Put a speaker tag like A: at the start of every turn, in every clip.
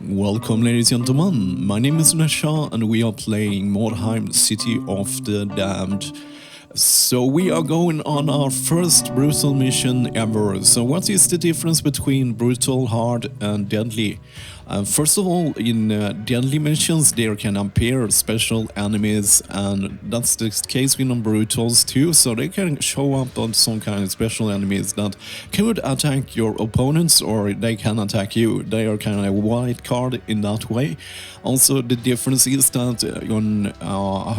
A: Welcome, ladies and gentlemen. My name is Sunesha, and we are playing Mordheim, City of the Damned. So we are going on our first brutal mission ever. So what is the difference between brutal, hard and deadly? First of all, in deadly missions there can appear special enemies, and that's the case with brutals too, so they can show up on some kind of special enemies that could attack your opponents or they can attack you. They are kind of a wild card in that way. Also, the difference is that on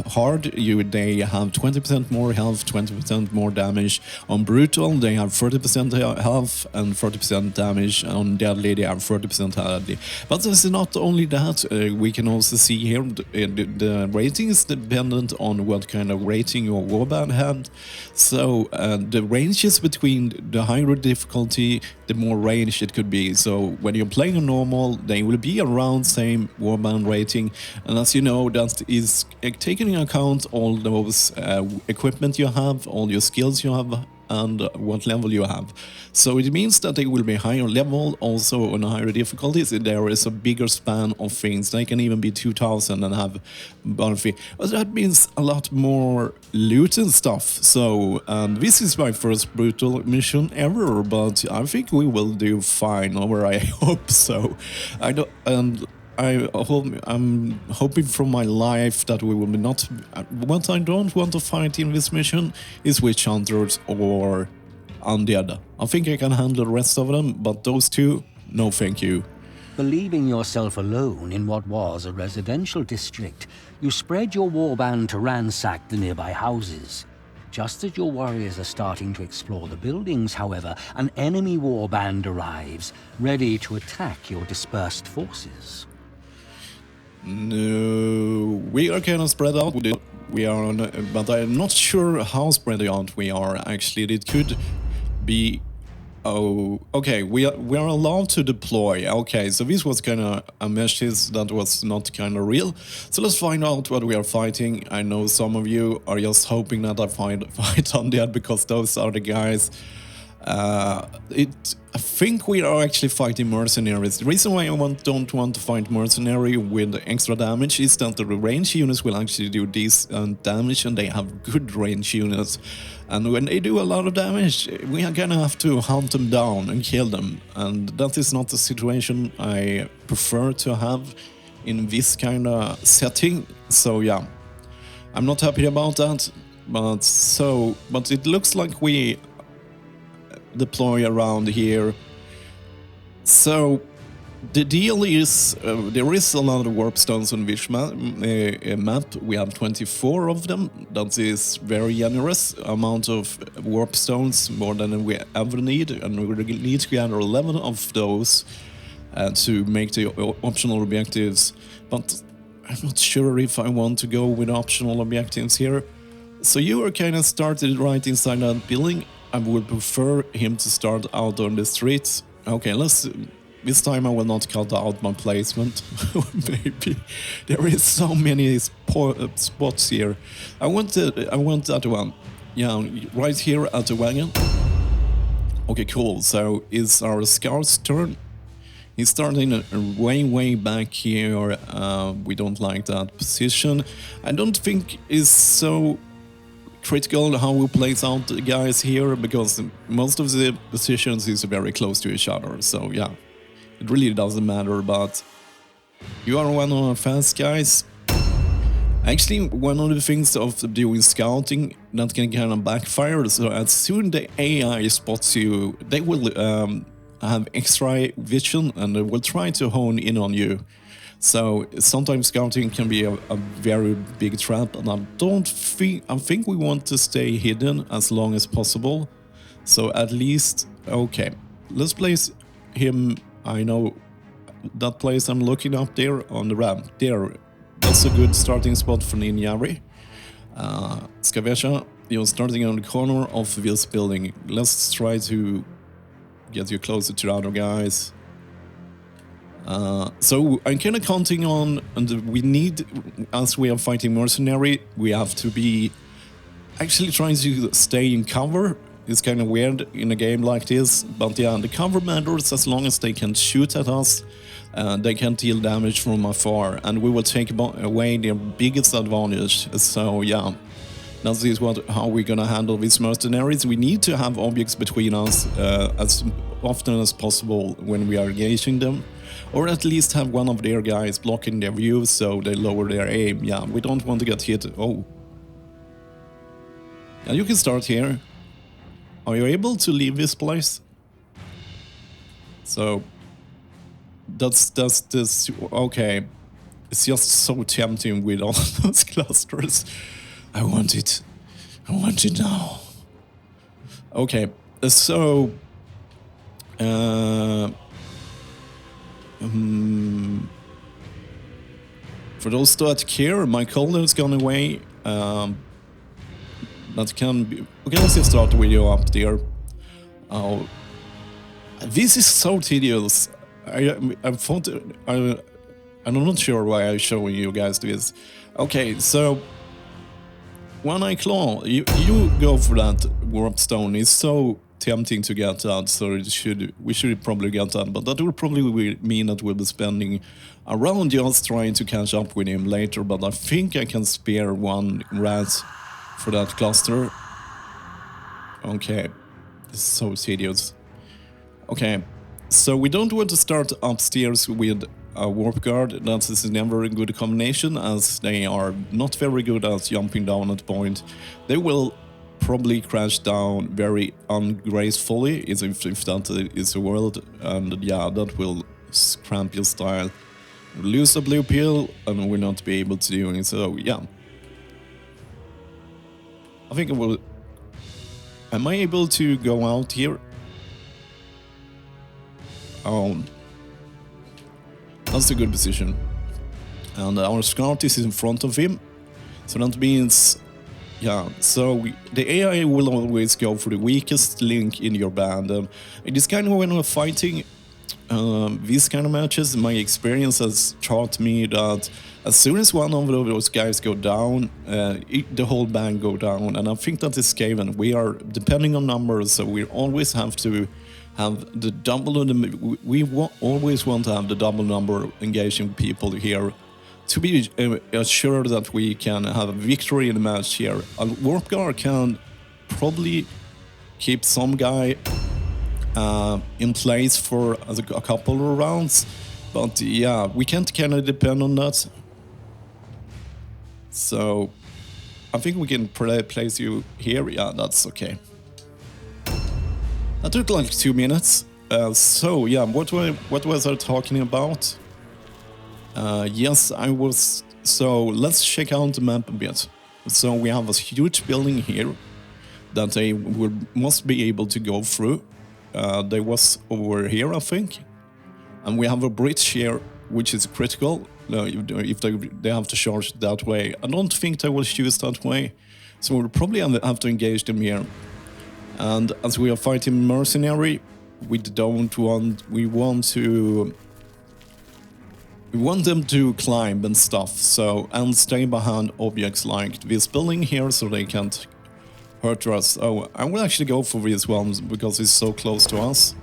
A: hard they have 20% more health, 20% more damage. On brutal they have 30% health and 40% damage. On deadly they have 30% deadly. But this is not only that, we can also see here the rating is dependent on what kind of rating your warband had. So the ranges between the higher difficulty, the more range it could be. So when you're playing a normal, they will be around same warband rating. And as you know, that is taking into account all those equipment you have, all your skills you have, and what level you have. So it means that they will be higher level, also on higher difficulties. There is a bigger span of things. They can even be 2000 and have bounty. But that means a lot more loot and stuff. So this is my first brutal mission ever, but I think we will do fine, or I hope so. I'm hoping from my life that we will not. What I don't want to fight in this mission is witch hunters or undead. I think I can handle the rest of them, but those two, no thank you.
B: Believing yourself alone in what was a residential district, you spread your warband to ransack the nearby houses. Just as your warriors are starting to explore the buildings, however, an enemy warband arrives, ready to attack your dispersed forces.
A: No, we are kind of spread out. We are on, but I'm not sure how spread out we are. Actually, it could be. Oh, okay. We are allowed to deploy. Okay, so this was kind of a message that was not kind of real. So let's find out what we are fighting. I know some of you are just hoping that I fight undead because those are the guys. I think we are actually fighting mercenaries. The reason why I don't want to fight mercenary with extra damage is that the range units will actually do decent damage, and they have good range units. And when they do a lot of damage, we are gonna have to hunt them down and kill them. And that is not the situation I prefer to have in this kind of setting. So yeah, I'm not happy about that. But it looks like we deploy around here. So the deal is there is a lot of warpstones on this map. We have 24 of them. That is very generous amount of warpstones, more than we ever need, and we need to gather 11 of those to make the optional objectives. But I'm not sure if I want to go with optional objectives here. So you are kind of started right inside that building. I would prefer him to start out on the streets. Okay, this time I will not cut out my placement. Maybe there is so many spots here. I want that one. Yeah, right here at the wagon. Okay, cool. So it's our scout's turn. He's starting way back here. We don't like that position. I don't think it's so critical how we place out the guys here, because most of the positions is very close to each other. So yeah, it really doesn't matter. But you are one of the fast guys. Actually, one of the things of doing scouting that can kind of backfire. So as soon the AI spots you, they will have extra vision and they will try to hone in on you. So sometimes scouting can be a very big trap, and I think we want to stay hidden as long as possible. So at least, okay, let's place him. I know that place I'm looking up there on the ramp. There, that's a good starting spot for Ninjari. Sunesha, you're starting on the corner of this building. Let's try to get you closer to the other guys. So I'm kind of counting on, and we need, as we are fighting mercenary, we have to be actually trying to stay in cover. It's kind of weird in a game like this, but yeah, the cover matters as long as they can shoot at us. They can deal damage from afar, and we will take away their biggest advantage. So yeah, that is how we're gonna handle these mercenaries. We need to have objects between us as often as possible when we are engaging them, or at least have one of their guys blocking their view so they lower their aim. Yeah, we don't want to get hit. Oh. And you can start here. Are you able to leave this place? So that's this. Okay, it's just so tempting with all those clusters. I want it now. Okay, so for those that care, my cold has gone away. That can be. Okay, let's just start the video up there. Oh, this is so tedious. I'm not sure why I'm showing you guys this. Okay, so One Eye Claw, you go for that wyrmstone. It's so tempting to get that, so we should probably get that. But that will probably mean that we'll be spending around just trying to catch up with him later. But I think I can spare one rat for that cluster. Okay, it's so tedious. Okay, so we don't want to start upstairs with a warp guard. That is never a good combination, as they are not very good at jumping down at point. They will probably crash down very ungracefully if that is a world, and yeah, that will cramp your style. Lose a blue pill and we'll not be able to do it. So yeah, I think I will. Am I able to go out here? Oh, that's a good position. And our scout is in front of him, so that means, yeah, so the AI will always go for the weakest link in your band. It is kind of when we're fighting these kind of matches, my experience has taught me that as soon as one of those guys go down, the whole band go down. And I think that is Skaven. We are depending on numbers, so we always have to have the double. Always want to have the double number engaging people here to be assured that we can have a victory in the match here. A warp guard can probably keep some guy in place for a couple of rounds, but yeah, we can't kind of depend on that. So I think we can place you here. Yeah, that's okay. That took like 2 minutes. So yeah, what was I talking about? Yes, I was. So let's check out the map a bit. So we have a huge building here that they must be able to go through. They was over here, I think, and we have a bridge here, which is critical. If they have to charge that way, I don't think they will choose that way, so we'll probably have to engage them here. And as we are fighting mercenary, we want them to climb and stuff. So and stay behind objects like this building here, so they can't hurt us. Oh, I will actually go for this one because it's so close to us.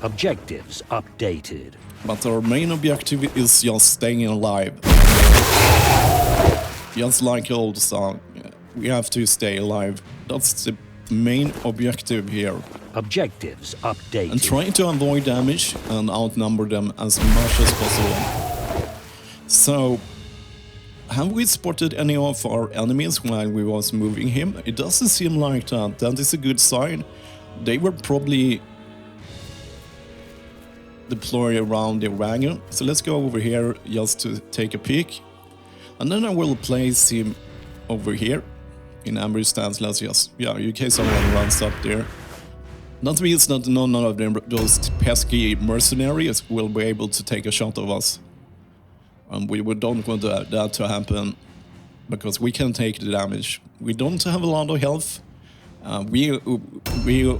B: Objectives updated.
A: But our main objective is just staying alive. Just like old song, we have to stay alive. That's the main objective here.
B: Objectives updated.
A: And trying to avoid damage and outnumber them as much as possible. So, have we spotted any of our enemies while we was moving him? It doesn't seem like that. That is a good sign. They were probably deployed around the wagon. So let's go over here just to take a peek. And then I will place him over here in ambush stance. Let's just, yeah, in case someone runs up there. That means that none of them, those pesky mercenaries will be able to take a shot of us. And we don't want that to happen, because we can take the damage. We don't have a lot of health. We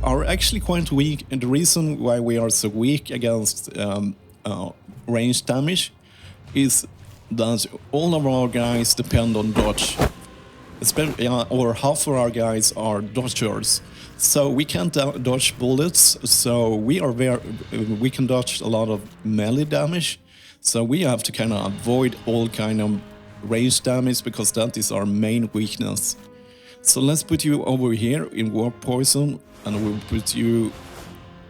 A: are actually quite weak, and the reason why we are so weak against ranged damage is that all of our guys depend on dodge. Or half of our guys are dodgers, so we can't dodge bullets. So we can dodge a lot of melee damage. So we have to kind of avoid all kind of range damage because that is our main weakness. So let's put you over here in Warp Poison, and we'll put you,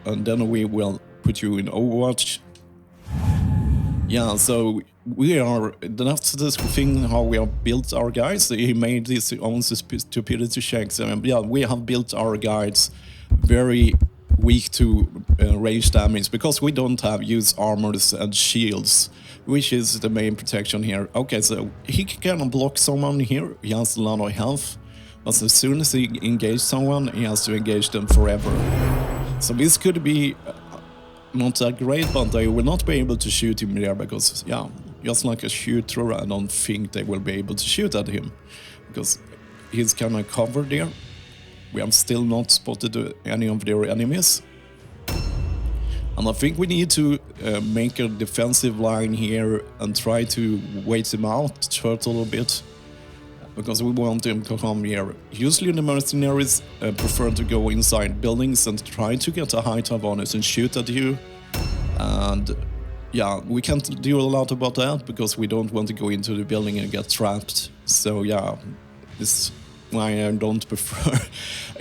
A: and then we will put you in Overwatch. Yeah, so we are, that's the thing how we have built our guides. He made this own stupidity checks. Yeah, we have built our guides very weak to range damage because we don't have use armors and shields, which is the main protection here. Okay, so he can block someone here, he has a lot of health, but as soon as he engages someone, he has to engage them forever. So this could be not that great, but they will not be able to shoot him there because, yeah, just like a shooter, I don't think they will be able to shoot at him because he's kind of covered there. We have still not spotted any of their enemies. And I think we need to make a defensive line here and try to wait him out, turtle a little bit, because we want him to come here. Usually the mercenaries prefer to go inside buildings and try to get a height advantage and shoot at you. And yeah, we can't do a lot about that because we don't want to go into the building and get trapped. So yeah, this why I don't prefer.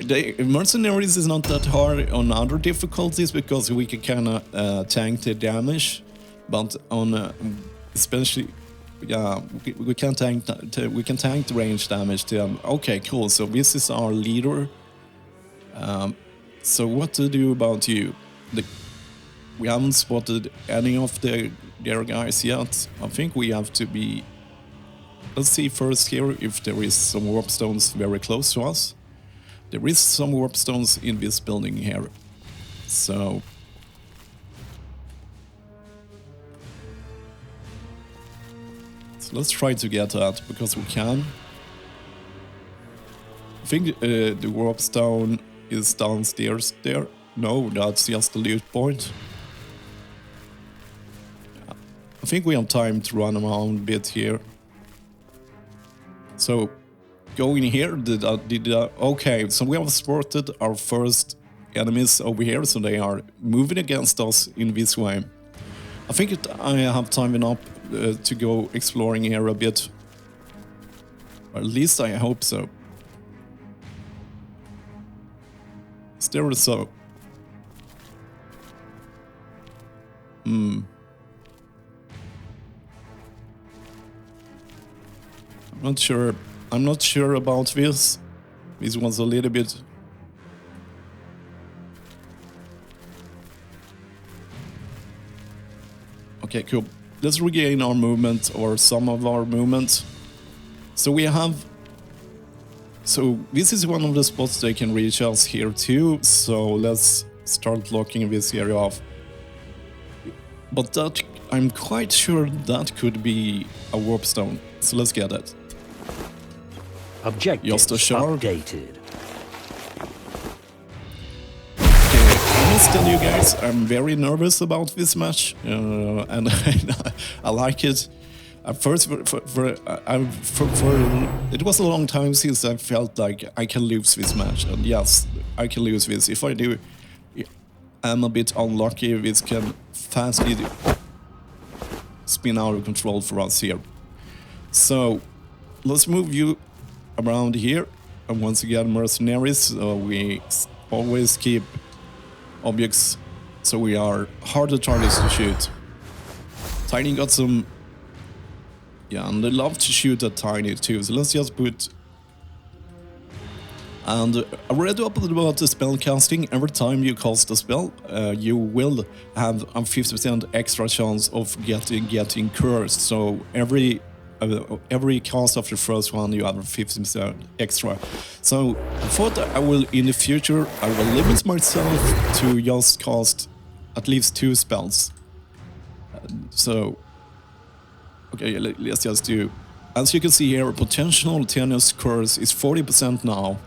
A: The mercenaries is not that hard on other difficulties because we can kind of tank the damage, but on especially, yeah, we can tank the range damage to them. Okay, cool. So this is our leader. So what to do about you? We haven't spotted any of their guys yet. I think we have to be. Let's see first here if there is some warpstones very close to us. There is some warpstones in this building here. So let's try to get that because we can. I think the warpstone is downstairs there. No, that's just the loot point. I think we have time to run around a bit here. So, going here, okay, so we have spotted our first enemies over here, so they are moving against us in this way. I think I have time enough to go exploring here a bit. Or at least I hope so. Is there so? I'm not sure about this. This was a little bit. Okay, cool. Let's regain our movement or some of our movement. So we have. So this is one of the spots they can reach us here too. So let's start blocking this area off. But that, I'm quite sure that could be a warpstone. So let's get it.
B: Objectives updated.
A: Okay, I must tell you guys, I'm very nervous about this match, and I like it. At first, it was a long time since I felt like I can lose this match, and yes, I can lose this. If I do, I'm a bit unlucky. This can fastly spin out of control for us here. So let's move you around here, and once again, mercenaries, we always keep objects so we are harder targets to shoot. Tiny got some, yeah, and they love to shoot at Tiny too, so let's just put. And I read up about the spell casting. Every time you cast a spell, you will have a 50% extra chance of getting cursed. So every cast of the first one, you have a 50% extra. So I thought I will, in the future, I will limit myself to just cast at least 2 spells. So, okay, let's just do. As you can see here, potential tenuous curse is 40% now.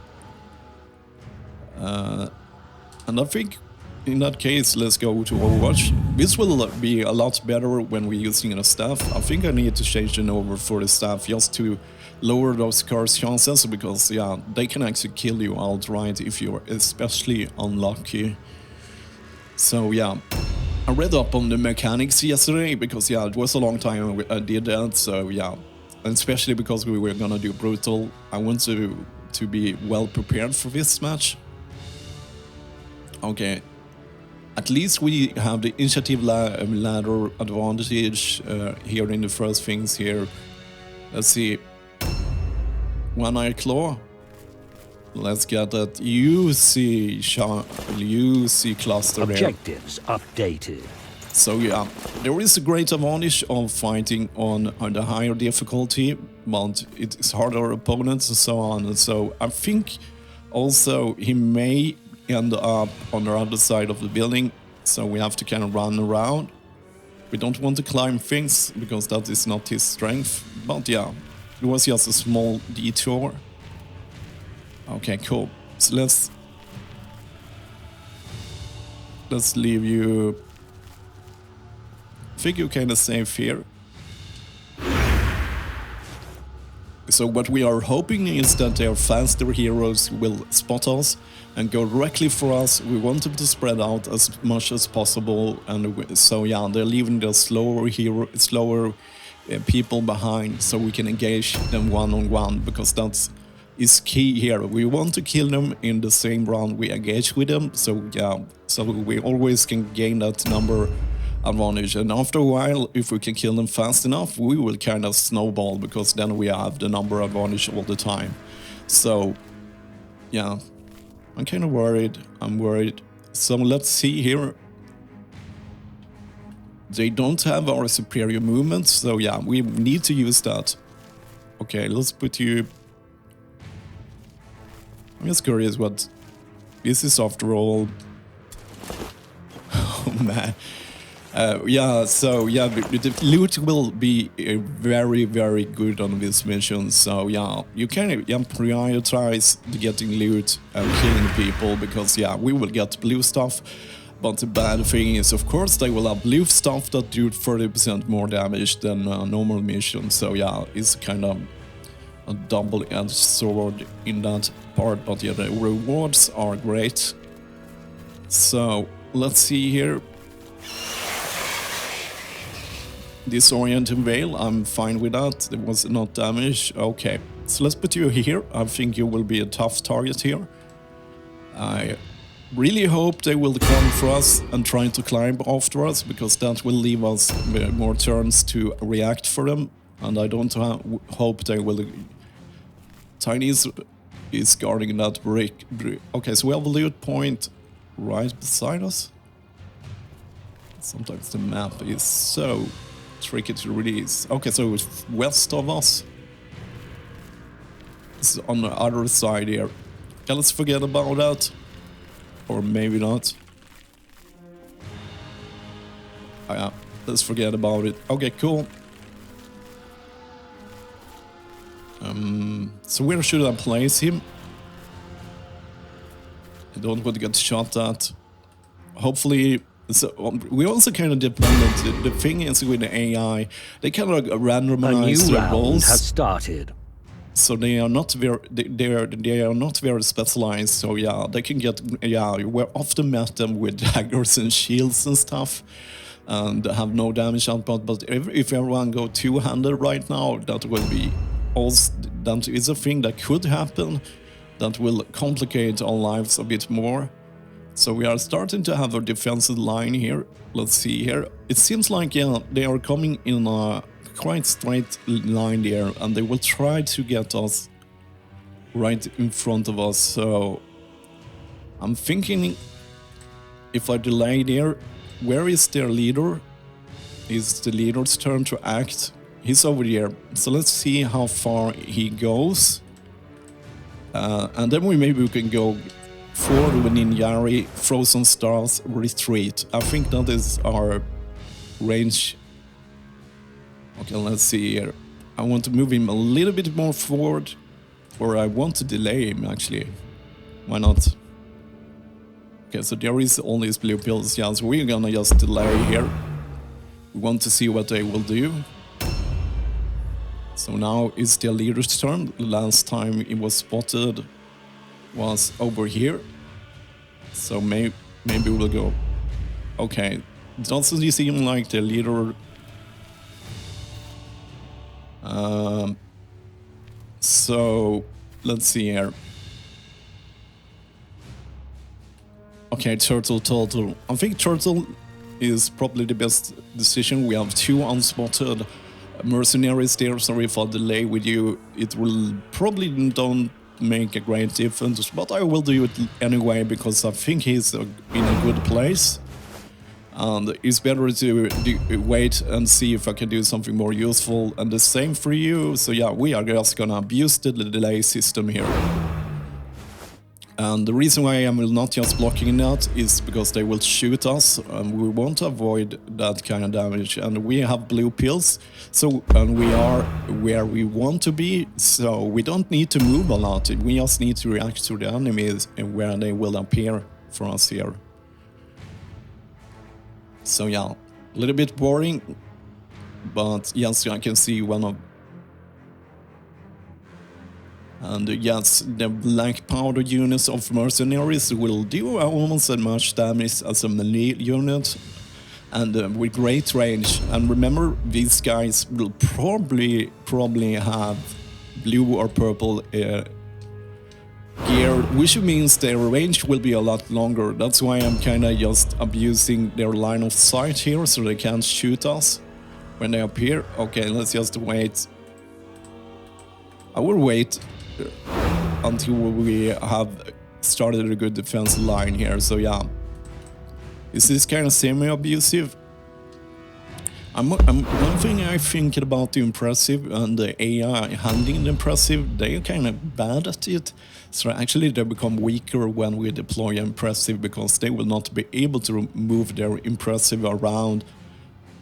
A: And I think in that case, let's go to Overwatch. This will be a lot better when we're using a staff. I think I need to change it over for the staff just to lower those curse chances, because yeah, they can actually kill you outright if you're especially unlucky. So yeah, I read up on the mechanics yesterday because, yeah, it was a long time I did that, so yeah. And especially because we were gonna do brutal, I want to be well prepared for this match. Okay. At least we have the initiative ladder advantage here in the first things here. Let's see. One-Eye Claw. Let's get that UC cluster there.
B: Objectives updated.
A: So yeah, there is a great advantage of fighting on the higher difficulty, but it's harder opponents and so on. And so I think also he may end up on the other side of the building, so we have to kind of run around. We don't want to climb things because that is not his strength, but yeah, it was just a small detour. Okay, cool. So let's leave you. I think you're kind of safe here. So what we are hoping is that their faster heroes will spot us and go directly for us. We want them to spread out as much as possible, and so yeah, they're leaving the slower people behind, so we can engage them one-on-one, because that's is key here. We want to kill them in the same round we engage with them, so yeah, so we always can gain that number advantage. And after a while, if we can kill them fast enough, we will kind of snowball, because then we have the number advantage all the time. So yeah, I'm kind of worried. I'm worried. So let's see here. They don't have our superior movement, so yeah, we need to use that. Okay, let's put you. I'm just curious what this is after all. Oh man. Yeah, so yeah, the loot will be very, very good on this mission. So yeah, you can prioritize getting loot and killing people, because yeah, we will get blue stuff. But the bad thing is, of course, they will have blue stuff that do 30% more damage than a normal mission. So yeah, it's kind of a double-edged sword in that part. But yeah, the rewards are great. So let's see here. Disorienting Veil, I'm fine with that. There was not damage. Okay, so let's put you here. I think you will be a tough target here. I really hope they will come for us and try to climb after us, because that will leave us more turns to react for them. And I don't hope they will. Chinese is guarding that brick. Okay, so we have a loot point right beside us. Sometimes the map is so tricky to release. Okay, so it's west of us. It's on the other side here. Okay, let's forget about that. Or maybe not. Oh, yeah, let's forget about it. Okay, cool. So where should I place him? I don't want to get shot at. Hopefully. So we also kind of dependent. The thing is with the AI, they kind of randomize
B: the
A: their roles.
B: Has started.
A: So they are not very they are not very specialized. So yeah, they can get we often met them with daggers and shields and stuff, and have no damage output. But if everyone go two-handed right now, that will be also that is a thing that could happen. That will complicate our lives a bit more. So we are starting to have a defensive line here. Let's see here. It seems like, yeah, they are coming in a quite straight line there, and they will try to get us right in front of us. So I'm thinking, if I delay there, where is their leader? Is the leader's turn to act? He's over there. So let's see how far he goes. And then maybe we can go forward with Ninjari, Frozen Stars, retreat. I think that is our range. Okay, let's see here. I want to move him a little bit more forward, or I want to delay him actually. Why not? Okay, so there is all these blue pills. Yeah, so we're gonna just delay here. We want to see what they will do. So now it's the leader's turn. Last time it was spotted was over here. So maybe we'll go. Okay, doesn't he seem like the leader? So let's see here. Okay, Turtle total. I think Turtle is probably the best decision. We have 2 unspotted mercenaries there. Sorry for delay with you. It will probably don't make a great difference, but I will do it anyway because I think he's in a good place. And it's better to wait and see if I can do something more useful. And the same for you. So yeah, we are just gonna abuse the delay system here. And the reason why I'm not just blocking that is because they will shoot us, and we want to avoid that kind of damage. And we have blue pills, so and we are where we want to be, so we don't need to move a lot. We just need to react to the enemies and where they will appear for us here. So yeah, a little bit boring, but yes, I can see one of... And yes, the black powder units of mercenaries will do almost as much damage as a melee unit, and with great range. And remember, these guys will probably have blue or purple gear, which means their range will be a lot longer. That's why I'm kinda just abusing their line of sight here, so they can't shoot us when they appear. Okay, let's just wait. I will wait until we have started a good defense line here. So yeah, is this kind of semi-abusive? One thing I think about the impressive and the AI handling the impressive, they are kind of bad at it. So actually they become weaker when we deploy impressive, because they will not be able to move their impressive around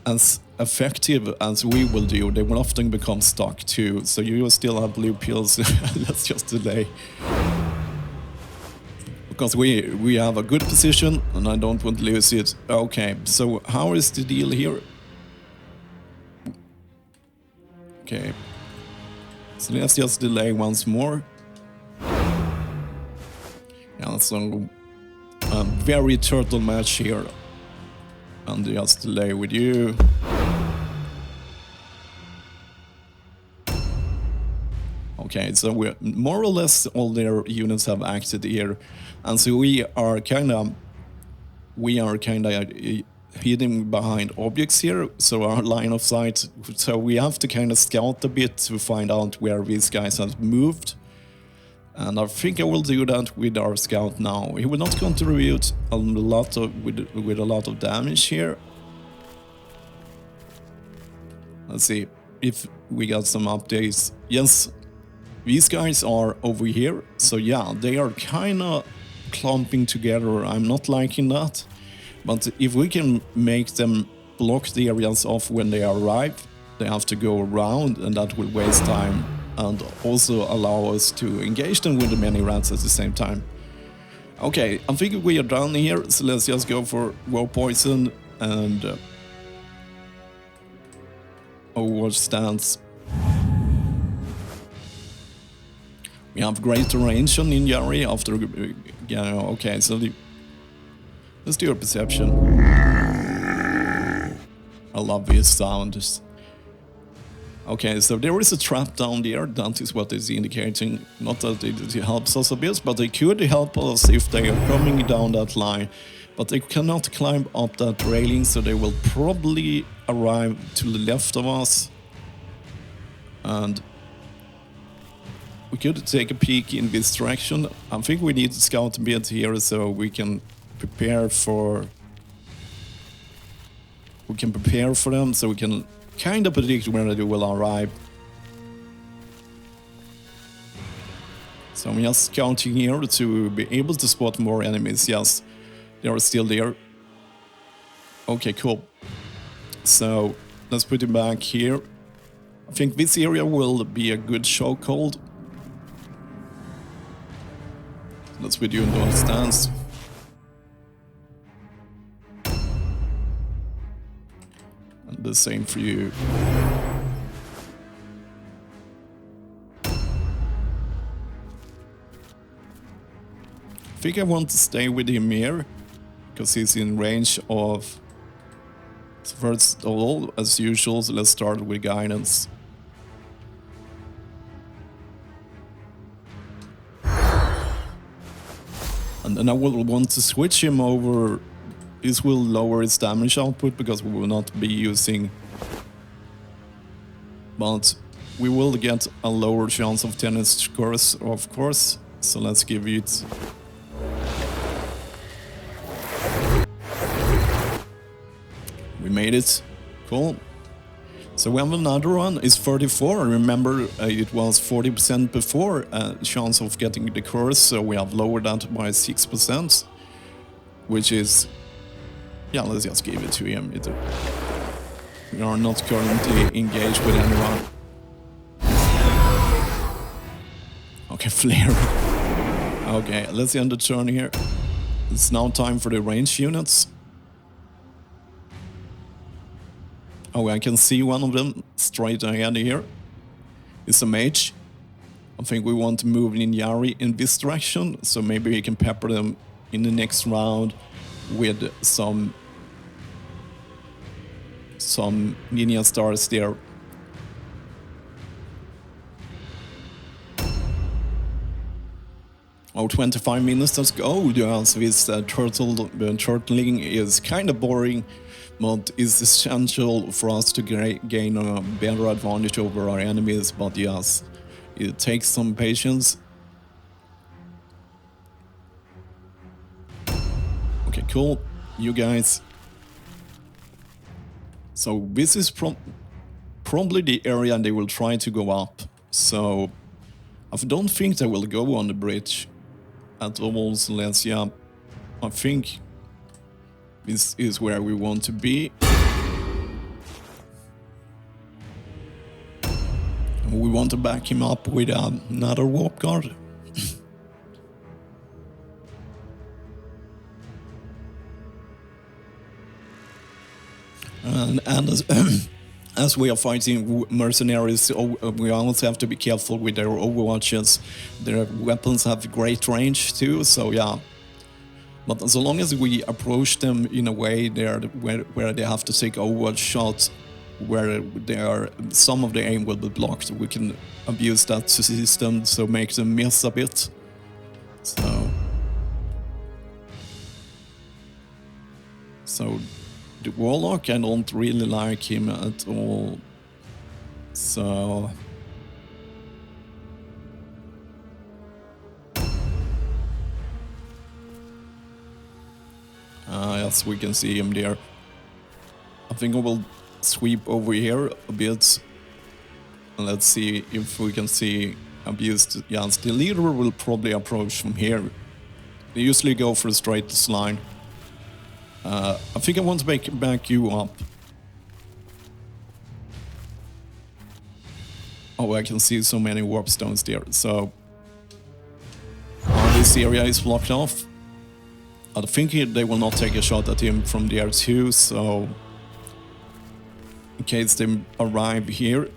A: as effective as we will do. They will often become stuck too, so you will still have blue pills. Let's just delay. Because we have a good position and I don't want to lose it. Okay, so how is the deal here? Okay, so let's just delay once more. Yeah, so a very turtle match here. And just delay with you. Okay, so we're more or less all their units have acted here, and so we are kind of hidden behind objects here. So our line of sight. So we have to kind of scout a bit to find out where these guys have moved. And I think I will do that with our scout now. He will not contribute a lot with a lot of damage here. Let's see if we got some updates. Yes, these guys are over here. So yeah, they are kind of clumping together. I'm not liking that. But if we can make them block the areas off when they arrive, they have to go around, and that will waste time. And also allow us to engage them with the many rats at the same time. Okay, I think we are done here, so let's just go for War Poison and Overwatch stance. We have greater range on Ninjari after... Yeah, okay, so let's do a perception. I love this sound. Okay, so there is a trap down there, that is what it's indicating. Not that it helps us a bit, but they could help us if they are coming down that line. But they cannot climb up that railing, so they will probably arrive to the left of us. And we could take a peek in this direction. I think we need to scout a bit here so we can prepare for... them, so we can kind of predict where they will arrive. So I'm just scouting here to be able to spot more enemies. Yes, they are still there. Okay, cool. So let's put it back here. I think this area will be a good chokehold. Let's put you in the stance. And the same for you. I think I want to stay with him here, because he's in range of So first of all, as usual, so let's start with guidance. And then I will want to switch him over. This will lower his damage output because we will not be using... But we will get a lower chance of tennis curse, of course. So let's give it... We made it. Cool. So we have another one. It's 34. Remember, it was 40% before chance of getting the curse. So we have lowered that by 6%. Which is... Yeah, let's just give it to him. We are not currently engaged with anyone. Okay, flare. Okay, let's end the turn here. It's now time for the range units. Oh, I can see one of them straight ahead here. It's a mage. I think we want to move Ninjari in this direction, so maybe we can pepper them in the next round with some Ninja stars there. Oh, 25 minutes, let's go. Yes, this turtling is kind of boring, but it's essential for us to gain a better advantage over our enemies. But yes, it takes some patience. Okay, cool. You guys. So this is probably the area they will try to go up. So I don't think they will go on the bridge at all. So let's, yeah, I think this is where we want to be. And we want to back him up with another warp guard. And as we are fighting mercenaries, we also have to be careful with their overwatches. Their weapons have great range too, so yeah. But as long as we approach them in a way where they have to take overwatch shots, where some of the aim will be blocked, we can abuse that system, so make them miss a bit. So the Warlock, I don't really like him at all. So yes, we can see him there. I think I will sweep over here a bit. Let's see if we can see abused. Yes, the leader will probably approach from here. They usually go for a straight line. I think I want to back you up. Oh, I can see so many warp stones there. So this area is blocked off. I think they will not take a shot at him from there too. So in case they arrive here,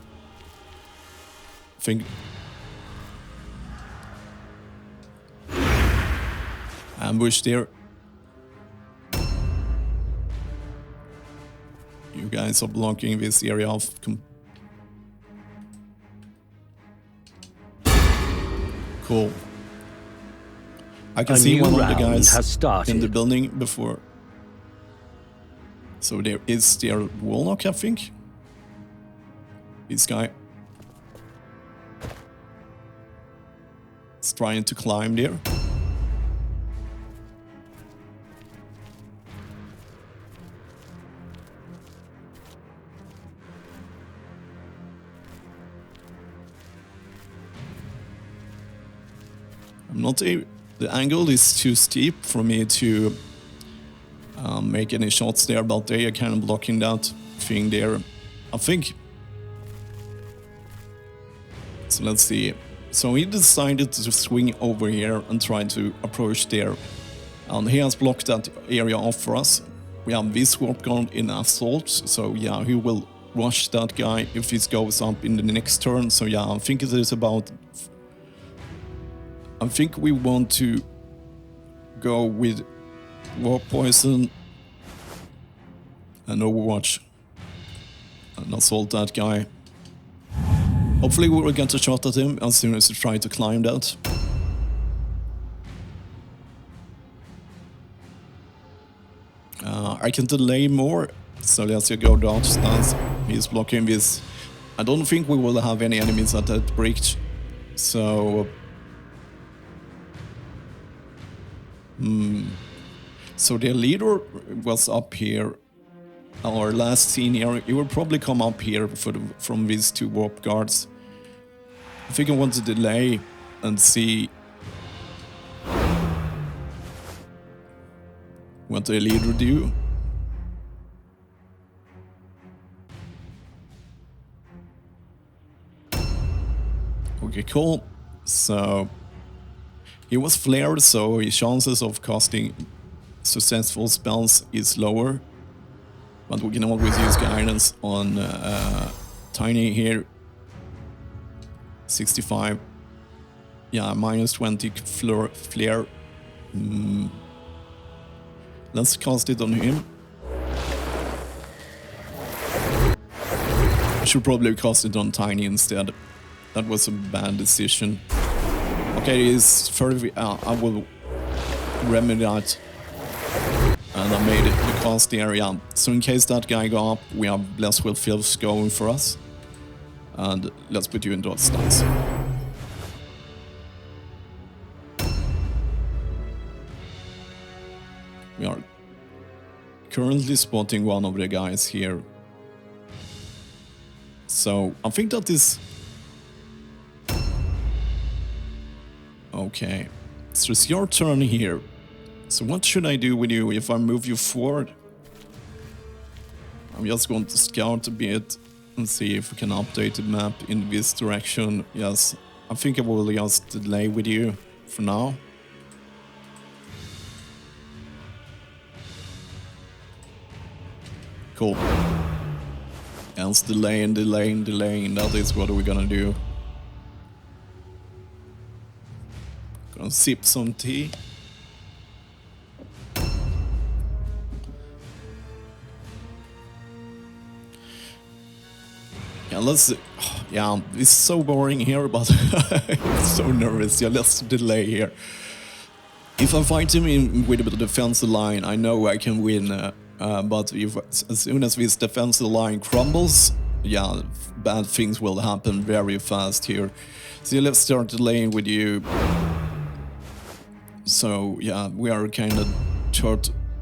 A: I think ambush there. You guys are blocking this area off. Cool. I can see one of the guys in the building before. So there is their Warlock, I think. This guy is trying to climb there. The angle is too steep for me to make any shots there, but they are kind of blocking that thing there, I think. So let's see. So he decided to swing over here and try to approach there. And he has blocked that area off for us. We have this warp guard in assault, so yeah, he will rush that guy if this goes up in the next turn. So yeah, I think it is about... I think we want to go with warp poison and Overwatch and assault that guy. Hopefully we will get a shot at him as soon as we try to climb that. I can delay more, so let's just go dodge stance. He's blocking this. I don't think we will have any enemies at that bridge, so... So their leader was up here. Our last scene here, he will probably come up here from these two warp guards. I think I want to delay and see what the leader do. Okay, cool. So he was flared, so his chances of casting successful spells is lower. But we can always use guidance on Tiny here. 65. Yeah, minus 20 flare. Let's cast it on him. I should probably cast it on Tiny instead. That was a bad decision. Okay, it's further. I will remedy that. And I made it the cast area. So in case that guy go up, we have Bless Will Filth going for us. And let's put you in dodge stance. We are currently spotting one of the guys here. So I think that is... Okay, so it's your turn here. So what should I do with you if I move you forward? I'm just going to scout a bit and see if we can update the map in this direction. Yes, I think I will just delay with you for now. Cool. Else delaying, that is what we're gonna do. Gonna sip some tea. Yeah, let's... Yeah, it's so boring here, but I'm so nervous. Yeah, let's delay here. If I fight him in with a defensive line, I know I can win. But if, as soon as this defensive line crumbles, yeah, bad things will happen very fast here. So let's start delaying with you. So yeah, we are kind of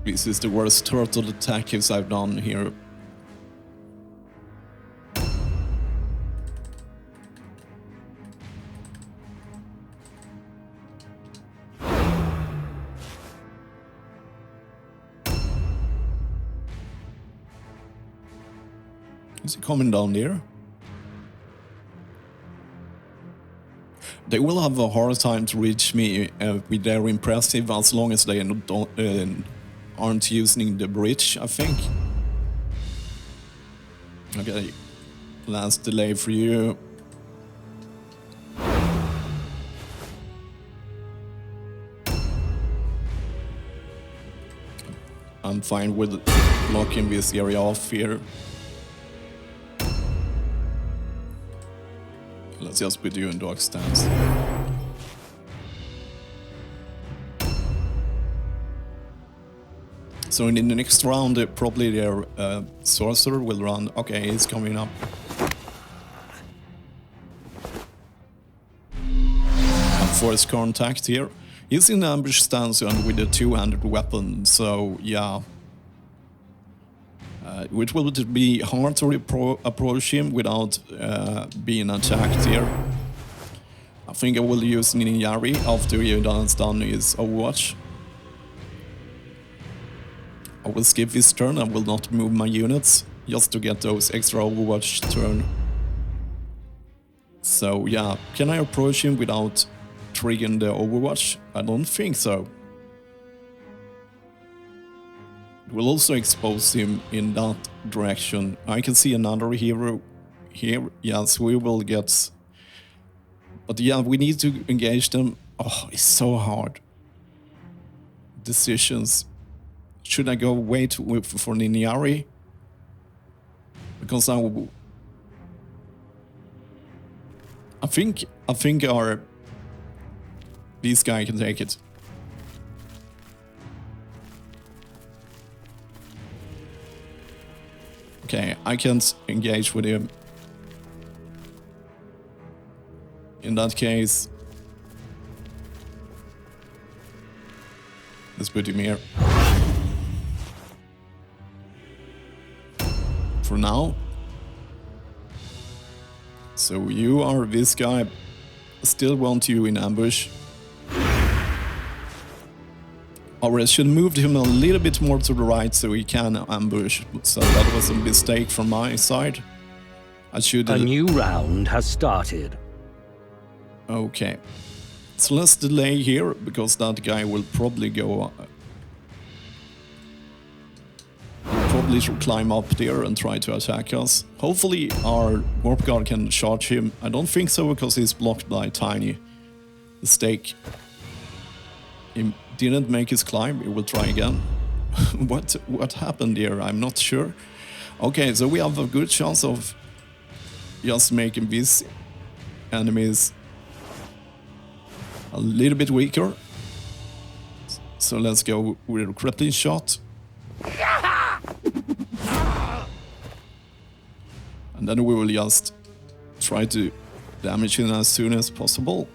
A: this is the worst turtle attacks I've done here. Is he coming down there? They will have a hard time to reach me with their impressive as long as they aren't using the bridge, I think. Okay, last delay for you. I'm fine with blocking this area off here. Let's just put you in dog stance. So in the next round, probably their sorcerer will run. Okay, he's coming up. And force contact here. He's in ambush stance and with a two-handed weapon, so yeah. It will be hard to approach him without being attacked here. I think I will use Ninjari after he has done his Overwatch. I will skip this turn, I will not move my units, just to get those extra Overwatch turn. So yeah, can I approach him without triggering the Overwatch? I don't think so. We'll also expose him in that direction. I can see another hero here. Yes, we will get... But yeah, we need to engage them. Oh, it's so hard. Decisions. Should I go wait for Ninjari? because I think this guy can take it. Okay, I can't engage with him. In that case, let's put him here. For now. So you are this guy. Still want you in ambush. Or I should move him a little bit more to the right so he can ambush. So that was a mistake from my side. I should...
B: A new round has started.
A: Okay. So let's delay here, because that guy will probably go... probably should climb up there and try to attack us. Hopefully our warp guard can charge him. I don't think so, because he's blocked by a tiny mistake. He didn't make his climb. He will try again. What happened here? I'm not sure. Okay, so we have a good chance of just making these enemies a little bit weaker. So let's go with a grappling shot. And then we will just try to damage him as soon as possible.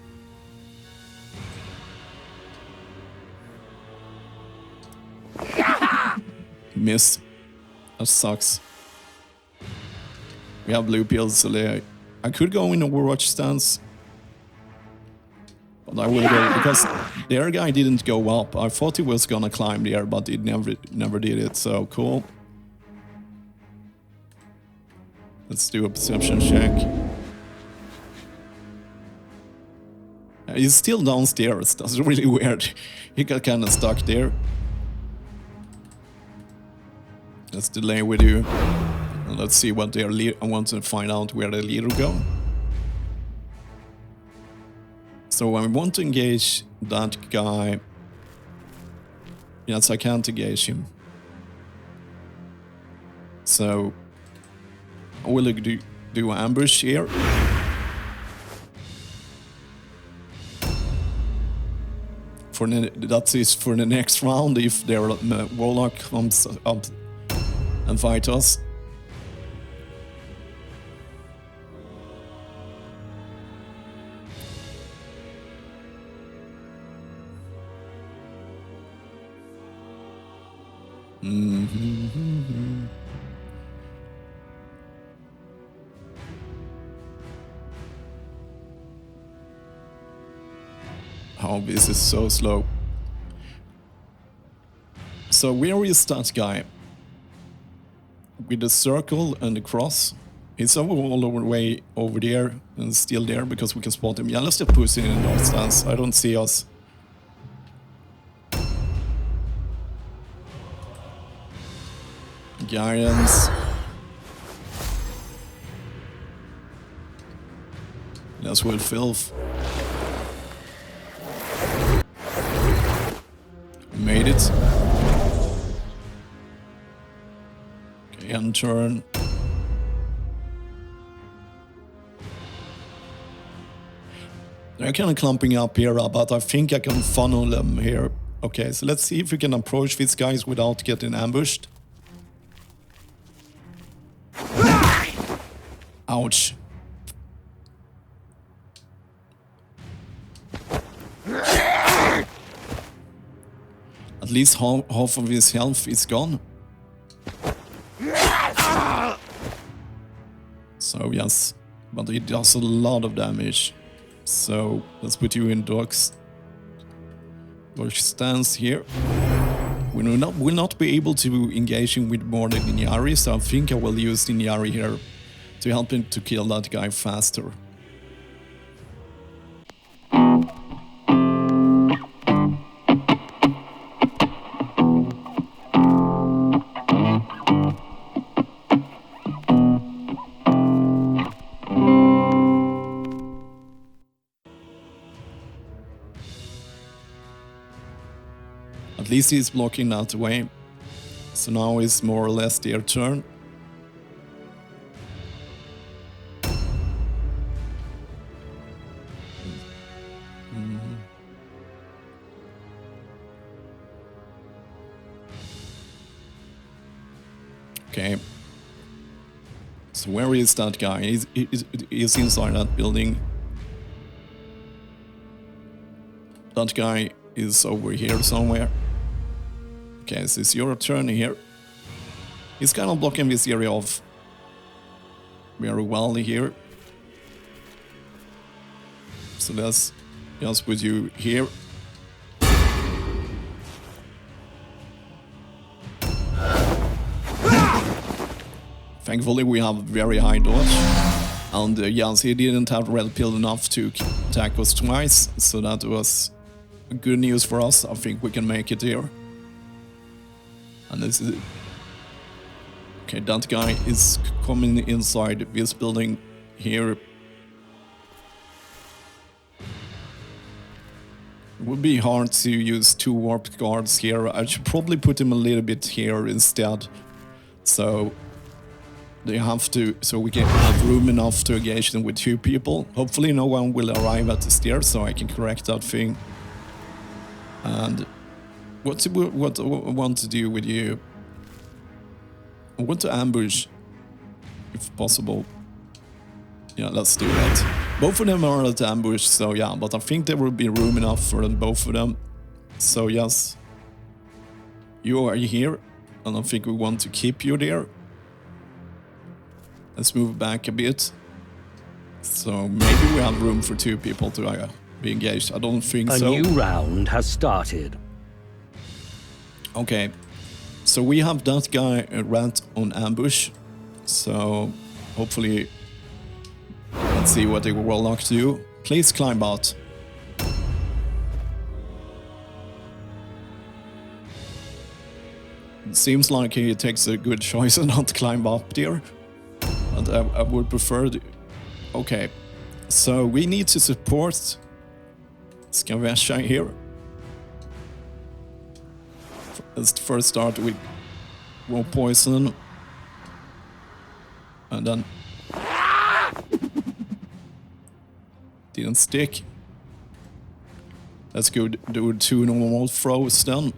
A: Miss. That sucks. We have blue pills, so I could go in Overwatch stance. But I will go, because their guy didn't go up. I thought he was gonna climb there, but he never did it, so cool. Let's do a perception check. He's still downstairs. That's really weird. He got kind of stuck there. Let's delay with you. And let's see what their leader... I want to find out where the leader go. So I want to engage that guy. Yes, I can't engage him. So I will do an ambush here. That is for the next round, if their warlock comes up and fight us. Oh, this is so slow. So where is that guy? With the circle and the cross. He's all the way over there and still there because we can spot him. Yeah, let's just push him in the north stance. I don't see us. Guardians. That's with filth. Made it. Okay, end turn. They're kind of clumping up here, but I think I can funnel them here. Okay, so let's see if we can approach these guys without getting ambushed. Ouch. At least half of his health is gone. So yes, but it does a lot of damage. So let's put you in dodge stance here. We will not be able to engage him with more than Inyari, so I think I will use Inyari here to help him to kill that guy faster. At least he's blocking that way. So now it's more or less their turn. Okay. So where is that guy? He's inside that building. That guy is over here somewhere. Okay, so it's your turn here. He's kind of blocking this area off very well here. So let's just put you here. Thankfully we have very high dodge. And yes, he didn't have red pill enough to attack us twice. So that was good news for us. I think we can make it here. And this is... Okay, that guy is coming inside this building here. It would be hard to use 2 warped guards here. I should probably put him a little bit here instead. So they have to, so we can have room enough to engage them with 2 people. Hopefully no one will arrive at the stairs, so I can correct that thing. And what I want to do with you? I want to ambush, if possible. Yeah, let's do that. Both of them are at ambush, so yeah, but I think there will be room enough for them, both of them. So yes, you are here, and I think we want to keep you there. Let's move back a bit. So maybe we have room for 2 people to be engaged. I don't think so.
B: A new round has started.
A: Okay. So we have that guy rat on ambush. So hopefully, let's see what the warlock do. Please climb out. It seems like he takes a good choice and not climb up there. And I would prefer... Okay, so we need to support Sunesha here. Let's first start with raw poison. And then... Didn't stick. Let's go do 2 normal throws then.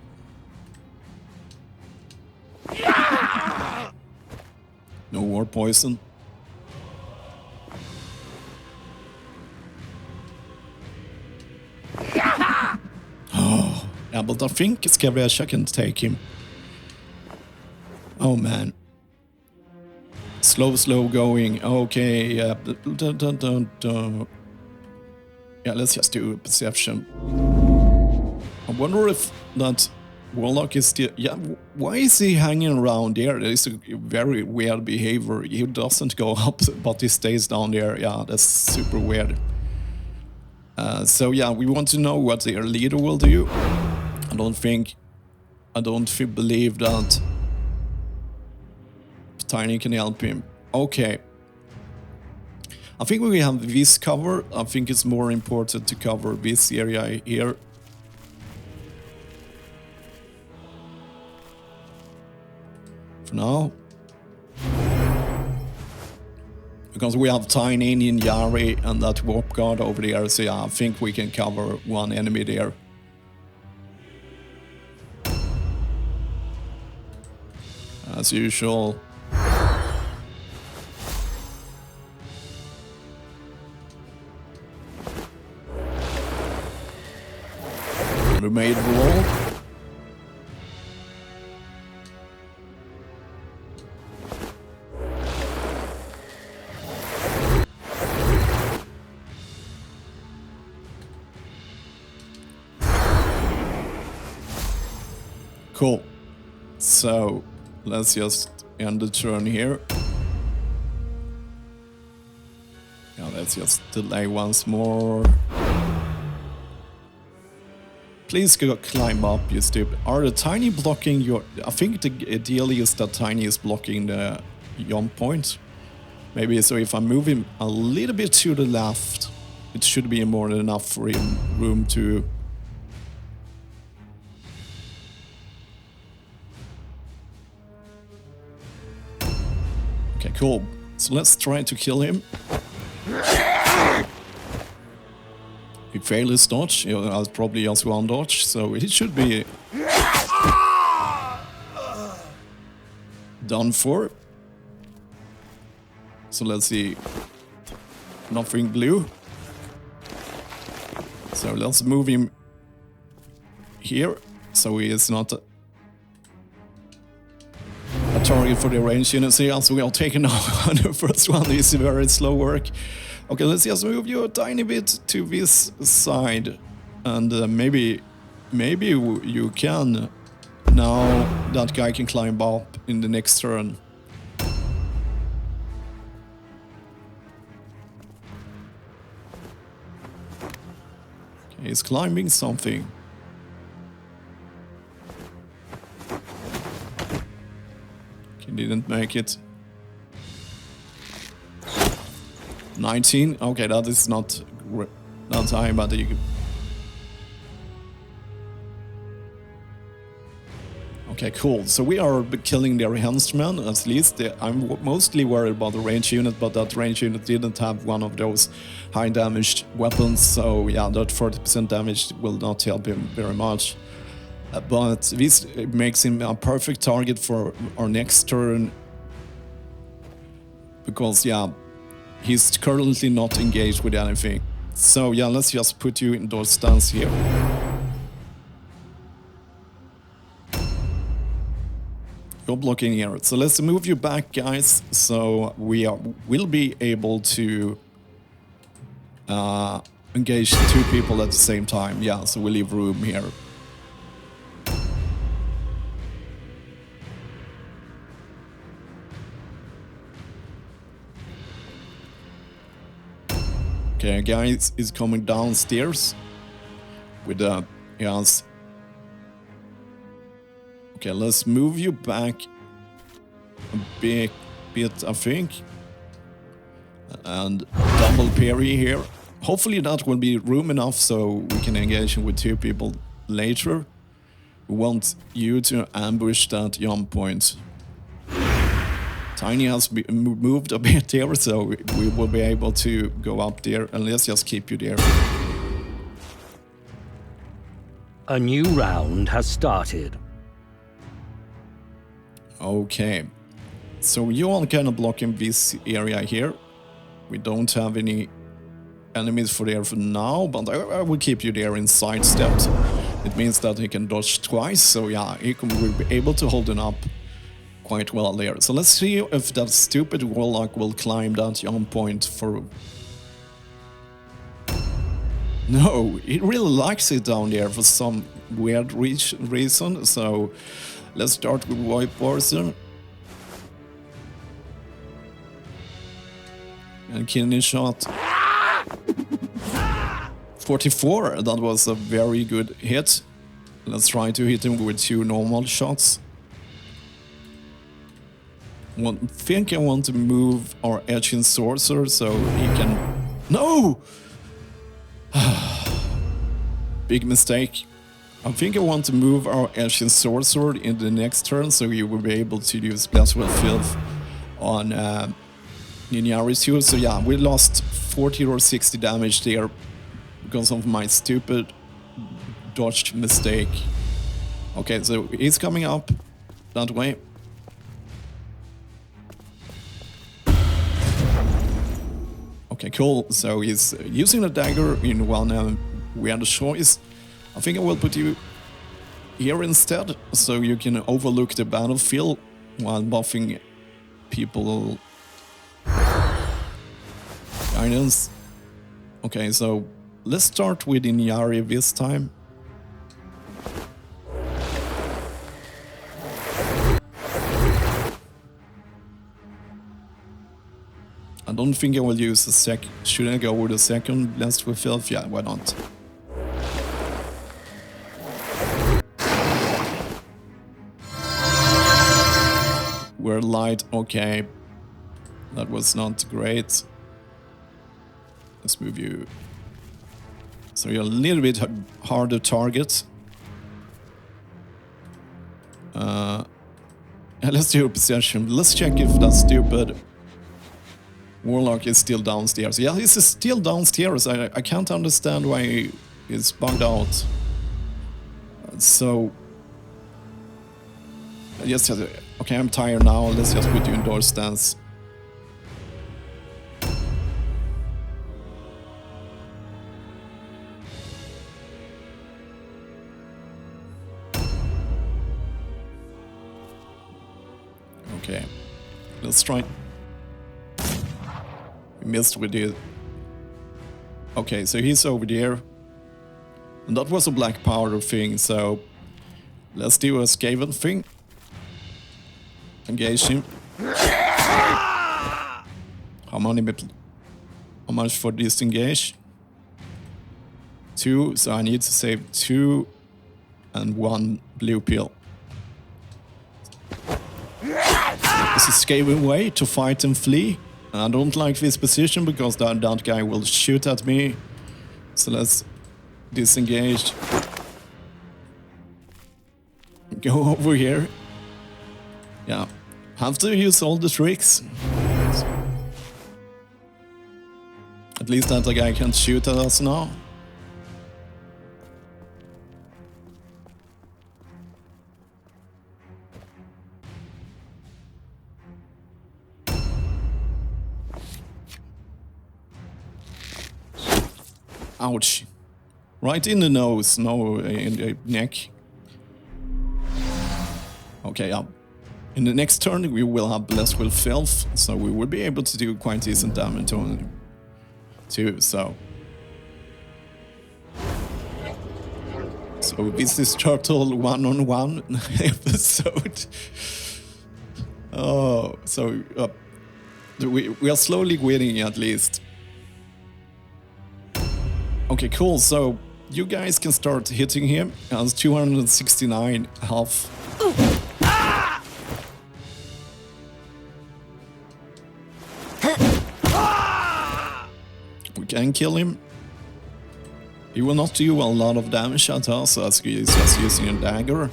A: No war poison. Oh, yeah, but I think Sunesha can take him. Oh man. Slow going. Okay, yeah. Yeah, let's just do a perception. I wonder if that warlock is still... Yeah, why is he hanging around there? There is a very weird behavior. He doesn't go up, but he stays down there. Yeah, that's super weird. So yeah, we want to know what their leader will do. I don't believe that Tiny can help him. Okay. I think we have this cover. I think it's more important to cover this area here. For now. Because we have Tiny, Ninjari, and that warp guard over there, so yeah, I think we can cover one enemy there. As usual. We made wall. Cool. So let's just end the turn here. Yeah, let's just delay once more. Please go climb up, you stupid. Are the Tiny blocking your... I think the deal is that Tiny is blocking the jump point. Maybe, so if I move him a little bit to the left, it should be more than enough for him room to... Okay, cool. So let's try to kill him. He failed his dodge. I'll probably just one dodge, so it should be done done for. So let's see. Nothing blue. So let's move him here, so he is not a target for the range units here. So we are taking on the first one. This is very slow work. Okay, let's just move you a tiny bit to this side, and maybe you can. Now that guy can climb up in the next turn. Okay, he's climbing something. He didn't make it. 19. Okay, that is not high, but you can... Okay, cool. So we are killing their henchmen, at least. I'm mostly worried about the range unit, but that range unit didn't have one of those high damaged weapons, so yeah, that 40% damage will not help him very much. But this makes him a perfect target for our next turn, because yeah, he's currently not engaged with anything. So yeah, let's just put you in those stance here. You're blocking here. So let's move you back, guys, so will be able to engage two people at the same time. Yeah, so we leave room here. Okay, guys is coming downstairs with the yes. Okay, let's move you back a bit, I think, and double parry here. Hopefully that will be room enough so we can engage with two people later. We want you to ambush that jump point. Tiny has moved a bit here, so we will be able to go up there, and let's just keep you there.
B: A new round has started.
A: Okay, so you are kind of blocking this area here. We don't have any enemies for there for now, but I will keep you there in side steps. It means that he can dodge twice, so yeah, he will be able to hold it up quite well there. So let's see if that stupid warlock will climb that jump point for... No, he really likes it down there for some weird reason, so let's start with white person. And kidney shot. 44, that was a very good hit. Let's try to hit him with 2 normal shots. I think I want to move our Edging Sorcerer so he can... No! Big mistake. I think I want to move our Edging Sorcerer in the next turn so you will be able to use Blesswell Filth on Ninjari too. So yeah, we lost 40 or 60 damage there because of my stupid dodged mistake. Okay, so he's coming up that way. Okay, cool. So he's using a dagger in one weird choice. I think I will put you here instead, so you can overlook the battlefield while buffing people. Guidance. Okay, so let's start with Inyari this time. I don't think I will use the second. Should I go with the second Blessed with Filth? Yeah, why not? We're light, okay. That was not great. Let's move you. So you're a little bit harder target. Let's do a possession. Let's check if that stupid Warlock is still downstairs. Yeah, he's still downstairs. I can't understand why he's bugged out. So, yes, Okay, I'm tired now. Let's just put you in door stance. Okay, let's try. We missed with it. Okay, so he's over there. And that was a black powder thing, so let's do a Skaven thing. Engage him. How much for disengage? 2, so I need to save 2 and 1 blue pill. It's a Skaven way to fight and flee. And I don't like this position because that guy will shoot at me. So let's disengage. Go over here. Yeah, have to use all the tricks. At least that guy can't shoot at us now. Ouch. Right in the nose, no, in the neck. Okay, in the next turn we will have Blessed with Filth, so we will be able to do quite decent damage on him too, so this is Turtle one-on-one episode. Oh, so we are slowly winning at least. Okay, cool, so you guys can start hitting him. He has 269 health. We can kill him. He will not do a lot of damage at us as he's just using a dagger.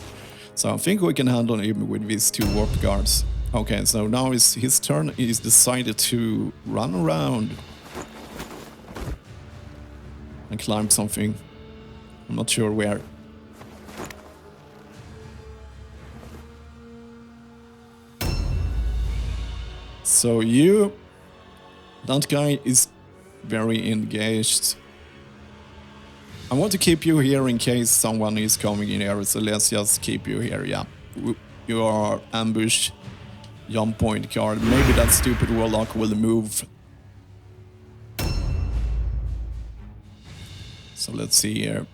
A: So I think we can handle him with these 2 warp guards. Okay, so now it's his turn. He's decided to run around and climb something. I'm not sure where. So that guy is very engaged. I want to keep you here in case someone is coming in here, so let's just keep you here, yeah. You are ambush, jump point card. Maybe that stupid warlock will move. So let's see here.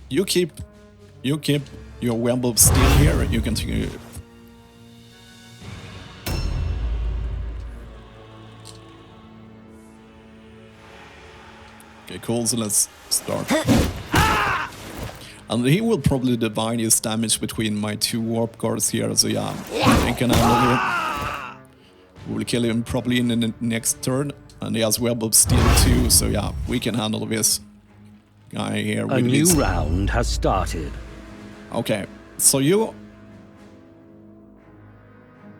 A: You keep your web of steel here, you can take it. Okay, cool, so let's start. And he will probably divide his damage between my 2 warp guards here, so yeah, I can handle him. We will kill him probably in the next turn, and he has web of steel too, so yeah, we can handle this guy here.
B: A new round has started.
A: Okay, so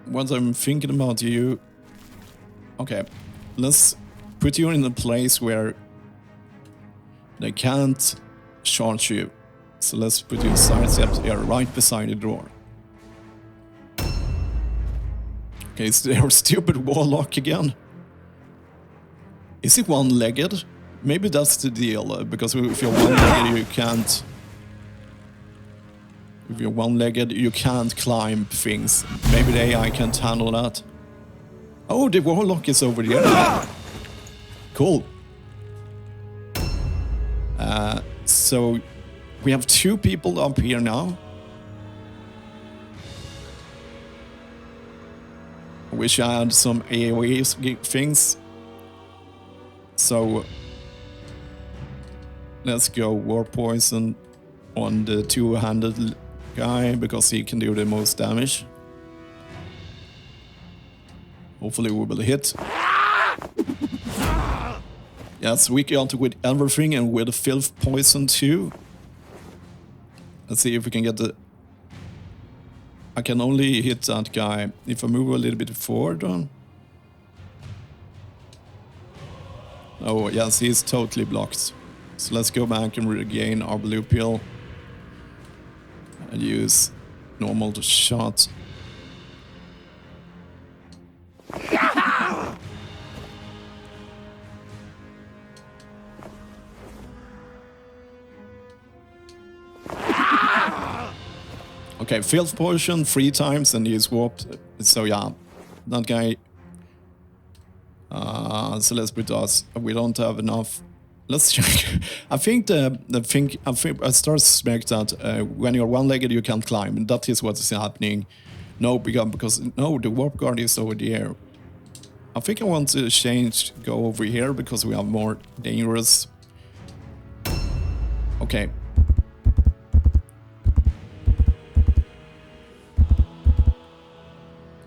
A: what I'm thinking about you... Okay, let's put you in a place where they can't charge you. So let's put you in sidestep here, right beside the door. Okay, it's their stupid warlock again. Is he one-legged? Maybe that's the deal, because if you're one-legged you can't... If you're one-legged you can't climb things. Maybe the AI can't handle that. Oh, the warlock is over there. Cool. So we have 2 people up here now. I wish I had some AoE things. So let's go War Poison on the 2-handed guy because he can do the most damage. Hopefully we will hit. Yes, we got with everything and with Filth Poison too. Let's see if we can get the... I can only hit that guy if I move a little bit forward. Oh, yes, he's totally blocked. So let's go back and regain our blue pill. And use normal shot. Okay, filth potion 3 times and he swapped. So yeah, that guy. So let's put us. We don't have enough. Let's check. I think I start to suspect that when you're one-legged you can't climb. That is what is happening. No, because no, the warp guard is over there. I think I want to go over here because we have more dangerous. Okay.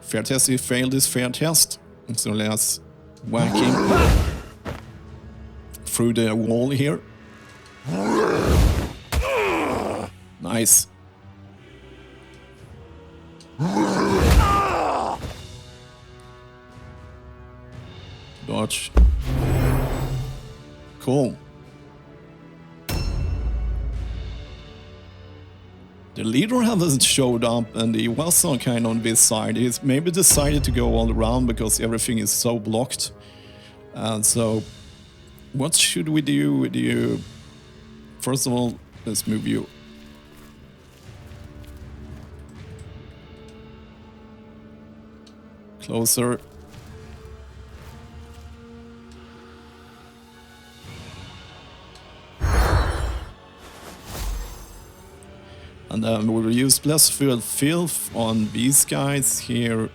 A: Fair test, he failed his fair test. So let's whack him through the wall here. Nice. Dodge. Cool. The leader hasn't showed up and he was on kind of on this side. He's maybe decided to go all around because everything is so blocked. And so, what should we do with you? First of all, let's move you. Closer. And then we'll use less filth on these guys here,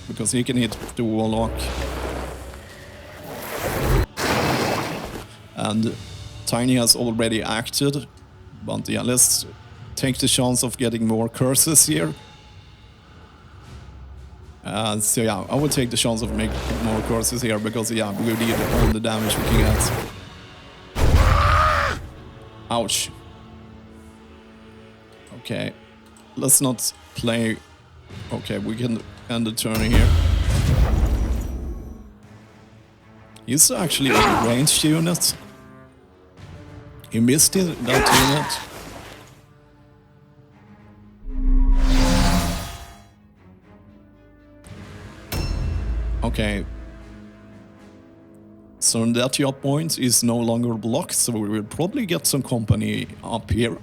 A: because he can hit the warlock. And Tiny has already acted, but yeah, let's take the chance of getting more curses here. So yeah, I will take the chance of making more curses here, because yeah, we need all the damage we can get. Ouch. Okay, let's not play. Okay, we can end the turn here. He's actually a ranged unit. He missed it, that unit. Okay. So that job point is no longer blocked, so we will probably get some company up here.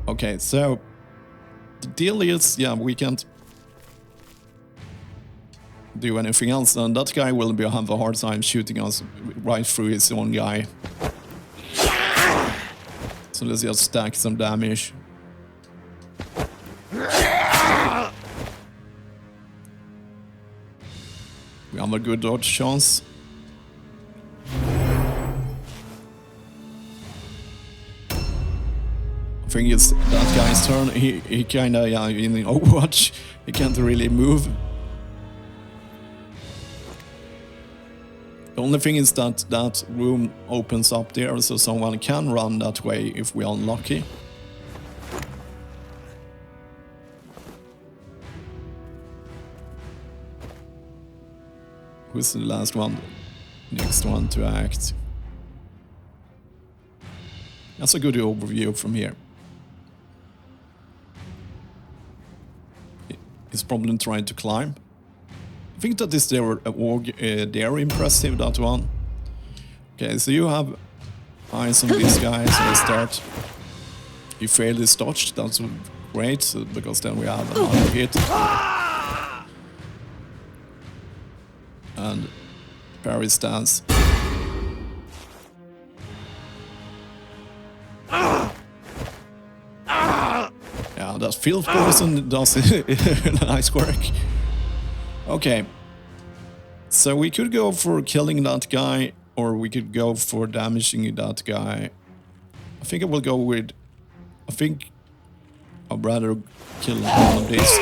A: Okay, so the deal is, yeah, we can't do anything else, and that guy will have a hard time shooting us right through his own guy. So let's just stack some damage. We have a good dodge chance. I think it's that guy's turn. He kinda, yeah, in Overwatch, he can't really move. The only thing is that that room opens up there, so someone can run that way if we are unlucky. Who's the last one? Next one to act. That's a good overview from here. He's probably trying to climb. I think that is they're impressive, that one. Okay, so you have eyes on this guy, so let's start. He failed his dodge, that's great, because then we have another hit. And parry stance. Yeah, that field person does nice work. Okay. So we could go for killing that guy, or we could go for damaging that guy. I think I will go with... I think I'd rather kill one of these.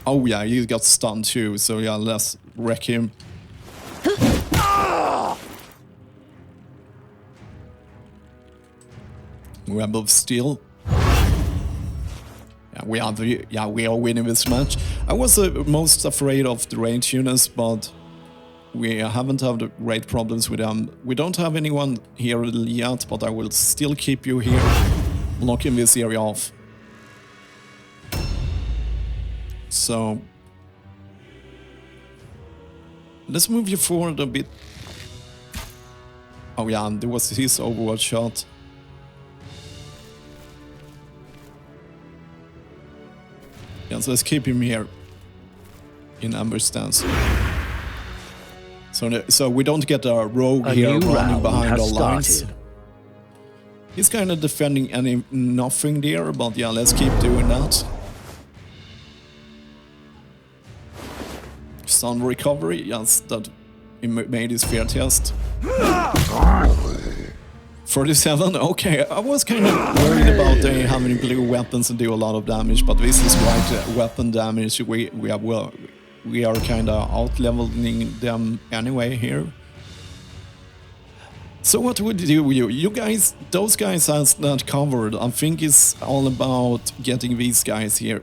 A: Oh yeah, he got stunned too, so yeah, let's wreck him. Web of Steel. Yeah, we are winning this match. I was most afraid of the ranged units, but we haven't had great problems with them. We don't have anyone here yet, but I will still keep you here, blocking this area off. So let's move you forward a bit. Oh yeah, there was his Overwatch shot. Yeah, so let's keep him here in ambush stance. So we don't get a rogue here running behind our lines. He's kind of defending nothing there, but yeah, let's keep doing that. Sound recovery, yes, that he made his fear test. 47, okay, I was kind of worried about having blue weapons and do a lot of damage, but this is white weapon damage. We are kind of out-leveling them anyway here. So what would you guys, those guys has that covered. I think it's all about getting these guys here.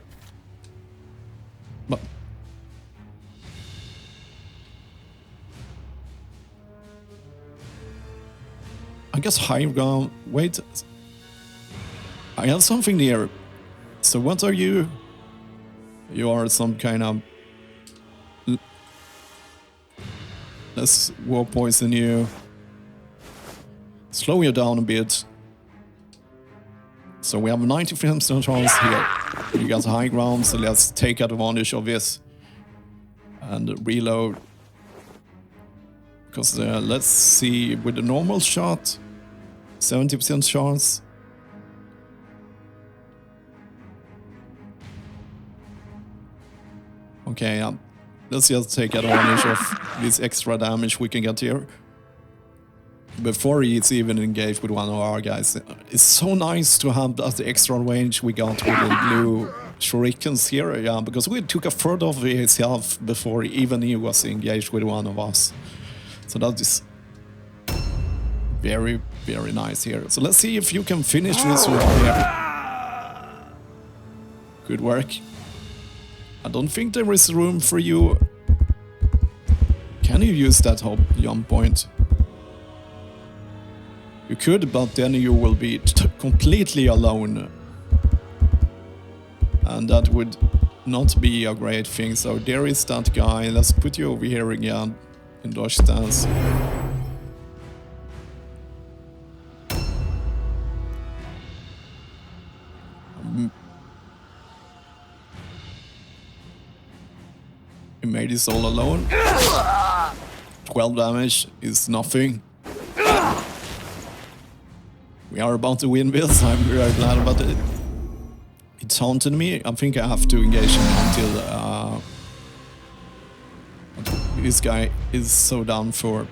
A: But I guess high ground. Wait, I have something there. So what are you? You are some kind of. Let's war poison you. Slow you down a bit. So we have 90% chance here. You got high ground, so let's take advantage of this and reload. Because let's see, with the normal shot, 70% chance. Okay, let's just take advantage of this extra damage we can get here. Before he's even engaged with one of our guys. It's so nice to have that extra range we got with the blue shurikens here, yeah, because we took a third of his health before even he was engaged with one of us. So that is very, very nice here. So let's see if you can finish this one here. Good work. I don't think there is room for you. Can you use that jump point? You could, but then you will be completely alone. And that would not be a great thing. So there is that guy. Let's put you over here again in dodge stance. He made this all alone. 12 damage is nothing. We are about to win this. I'm very glad about it. It taunted me. I think I have to engage him until this guy is so down for.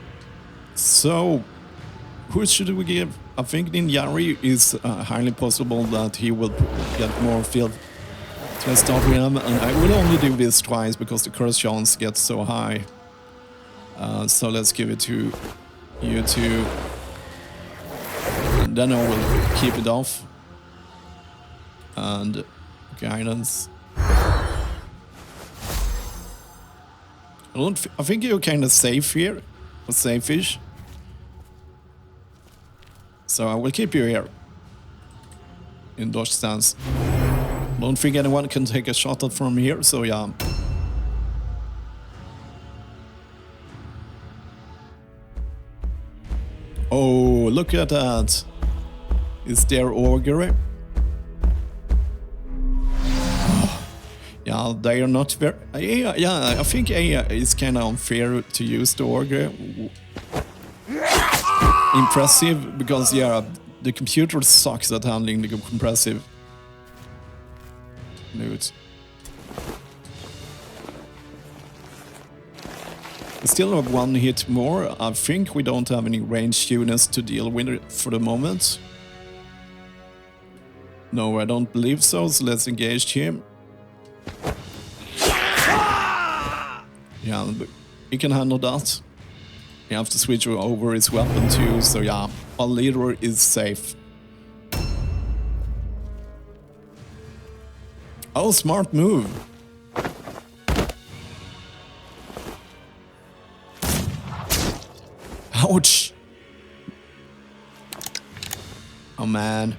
A: So, who should we give? I think Ninjari is highly possible that he will get more field. So let's start with him, and I will only do this twice because the curse chance gets so high. So let's give it to you two. And then I will keep it off. And guidance. I think you're kind of safe here. Or safe-ish. So I will keep you here. In dodge stance. Don't think anyone can take a shot at from here, so yeah. Oh, look at that. Is there augury? Oh, yeah, they are not very... Yeah, I think it's kind of unfair to use the augury. Impressive, because yeah, the computer sucks at handling the compressive moves. We still have one hit more. I think we don't have any ranged units to deal with for the moment. No, I don't believe so, so let's engage him. Yeah, he can handle that. You have to switch over his weapon too, so yeah, our leader is safe. Oh, smart move. Ouch. Oh man.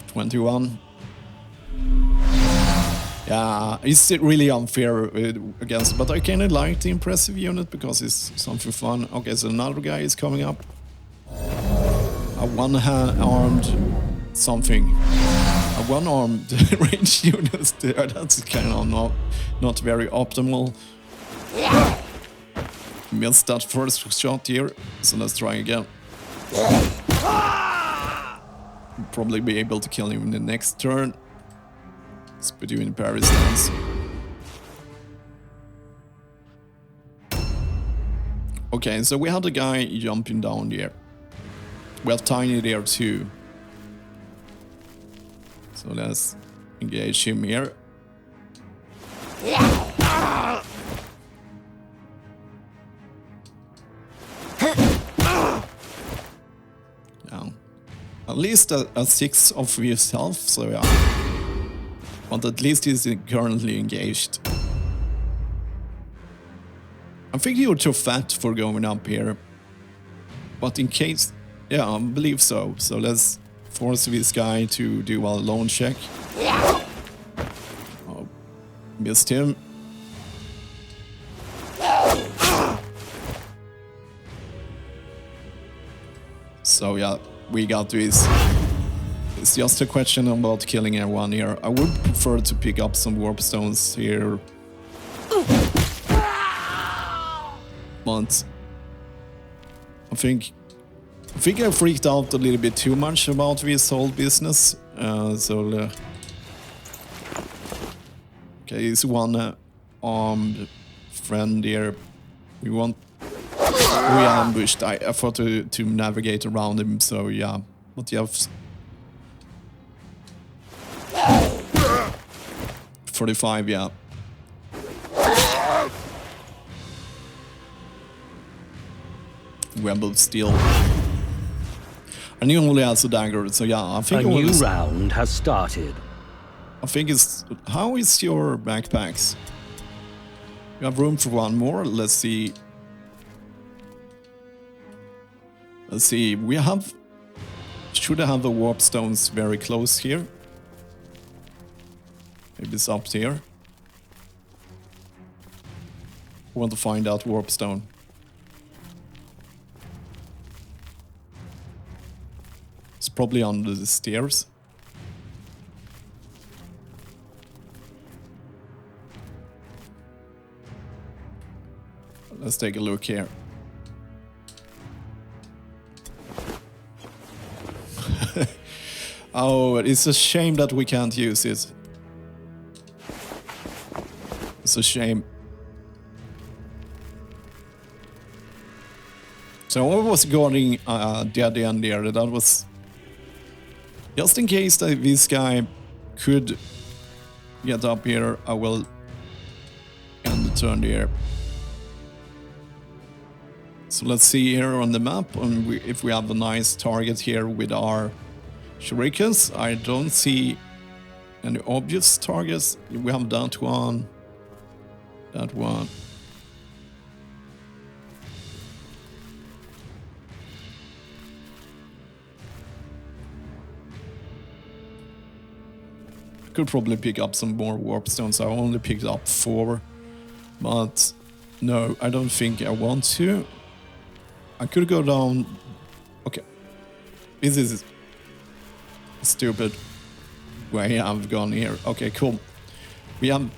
A: 21. Yeah, it's really unfair against, but I kinda like the impressive unit because it's something fun. Okay, so another guy is coming up. A one-hand armed something. A one-armed range unit there, that's kind of not very optimal. Missed that first shot here, so let's try again. Probably be able to kill him in the next turn. Let's put you in parry stance. Okay, so we had a guy jumping down there. We have Tiny there too. So let's engage him here. Yeah. At least a 6 of his health, so yeah. But at least he's currently engaged. I think you're too fat for going up here. But in case... Yeah, I believe so. So let's force this guy to do a lone check. Oh, missed him. So yeah, we got this. It's just a question about killing everyone here. I would prefer to pick up some warp stones here. But I think I freaked out a little bit too much about this whole business. Okay, it's one armed friend here. We ambushed. I thought to navigate around him, so yeah. But you have 45, yeah. Web of steel. And he only has a dagger, so yeah, I think
B: a new round has started.
A: I think it's... How is your backpacks? You have room for one more? Let's see. Let's see, we have... Should I have the warp stones very close here? Maybe it's up here. I want to find out warp stone. It's probably under the stairs. Let's take a look here. Oh, it's a shame that we can't use it. It's a shame. So I was guarding dead end there. That was just in case that this guy could get up here. I will end the turn there. So let's see here on the map if we have a nice target here with our shurikens. I don't see any obvious targets. We have that one. That one. I could probably pick up some more warp stones. I only picked up 4. But no, I don't think I want to. I could go down. Okay. This is stupid way I've gone here. Okay, cool. We have...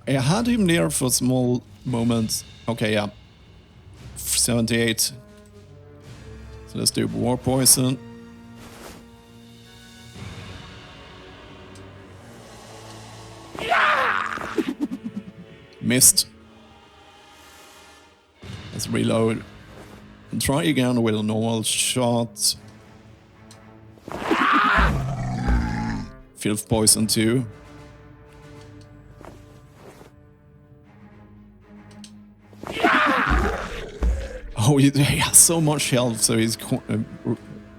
A: I had him there for a small moment. Okay, yeah. 78. So let's do war poison. Missed. Let's reload. And try again with a normal shot. Filth poison too. Oh, he has so much health, so he's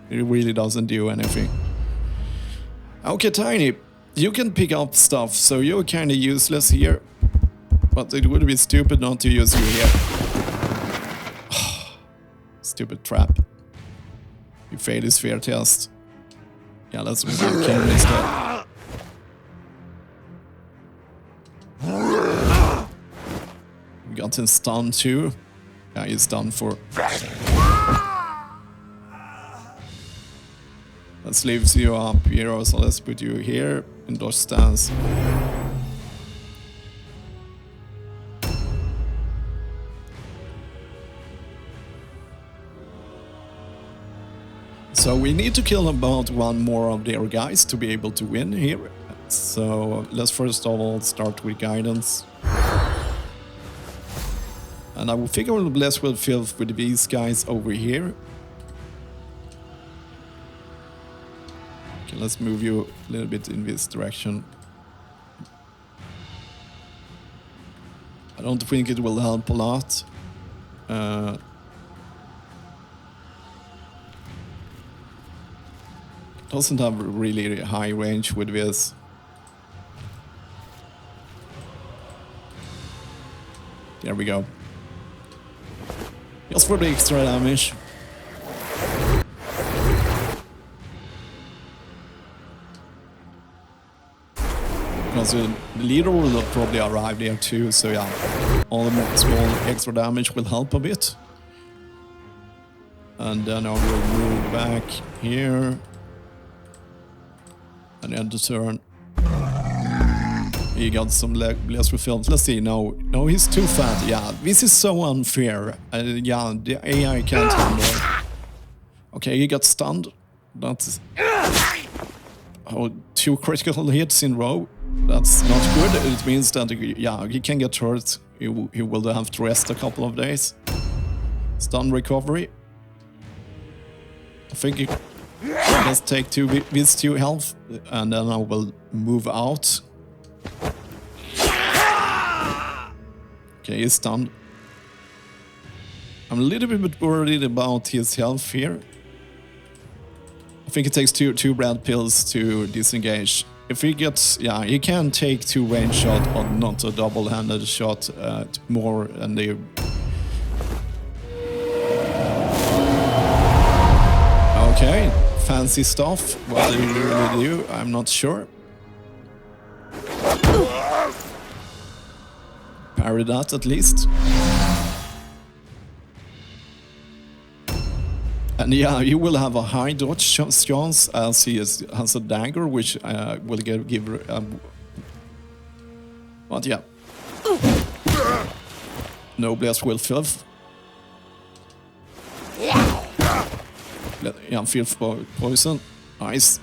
A: he really doesn't do anything. Okay, Tiny, you can pick up stuff, so you're kind of useless here. But it would be stupid not to use you here. Stupid trap. You failed his fear test. Yeah, let's kill him instead. We got him stunned too. Yeah, he's done for. That leaves you up here, so let's put you here in dodge stance. So we need to kill about one more of their guys to be able to win here. So let's first of all start with guidance. And I will figure we'll bless with filth with these guys over here. Okay, let's move you a little bit in this direction. I don't think it will help a lot. Doesn't have really high range with this. There we go. Just for the extra damage. Because the leader will probably arrive there too, so yeah. All the small extra damage will help a bit. And then I will move back here. And end the turn. He got some less refilled. Let's see. No, he's too fat. Yeah, this is so unfair. Yeah, the AI can't handle it. Okay, he got stunned. That's 2 critical hits in a row. That's not good. It means that he can get hurt. He will have to rest a couple of days. Stun recovery. I think let's take these 2 health, and then I will move out. Okay, he's stunned. I'm a little bit worried about his health here. I think it takes two red pills to disengage. If he gets, he can take 2 range shot, but not a double-handed shot more, and they. Okay, fancy stuff. What do you really do? I'm not sure. Parry that at least. And you will have a high dodge chance as he has a dagger, which will give. But yeah. No bless will filth. Yeah, filth poison. Nice.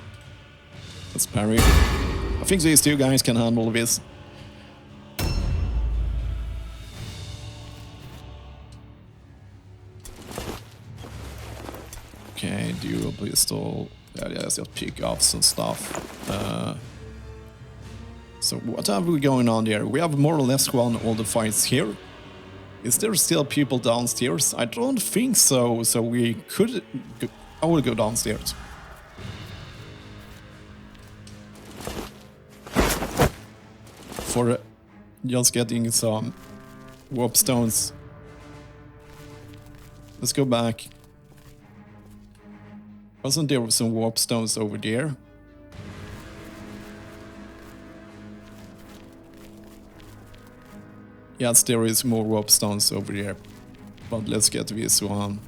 A: Let's parry. I think these 2 guys can handle this. Okay, dual pistol. Yeah, it's just pickups and stuff. So what have we going on here? We have more or less won all the fights here. Is there still people downstairs? I don't think so. So we could. I will go downstairs. For just getting some warp stones. Let's go back. Wasn't there some warp stones over there? Yes, there is more warp stones over there. But let's get this one.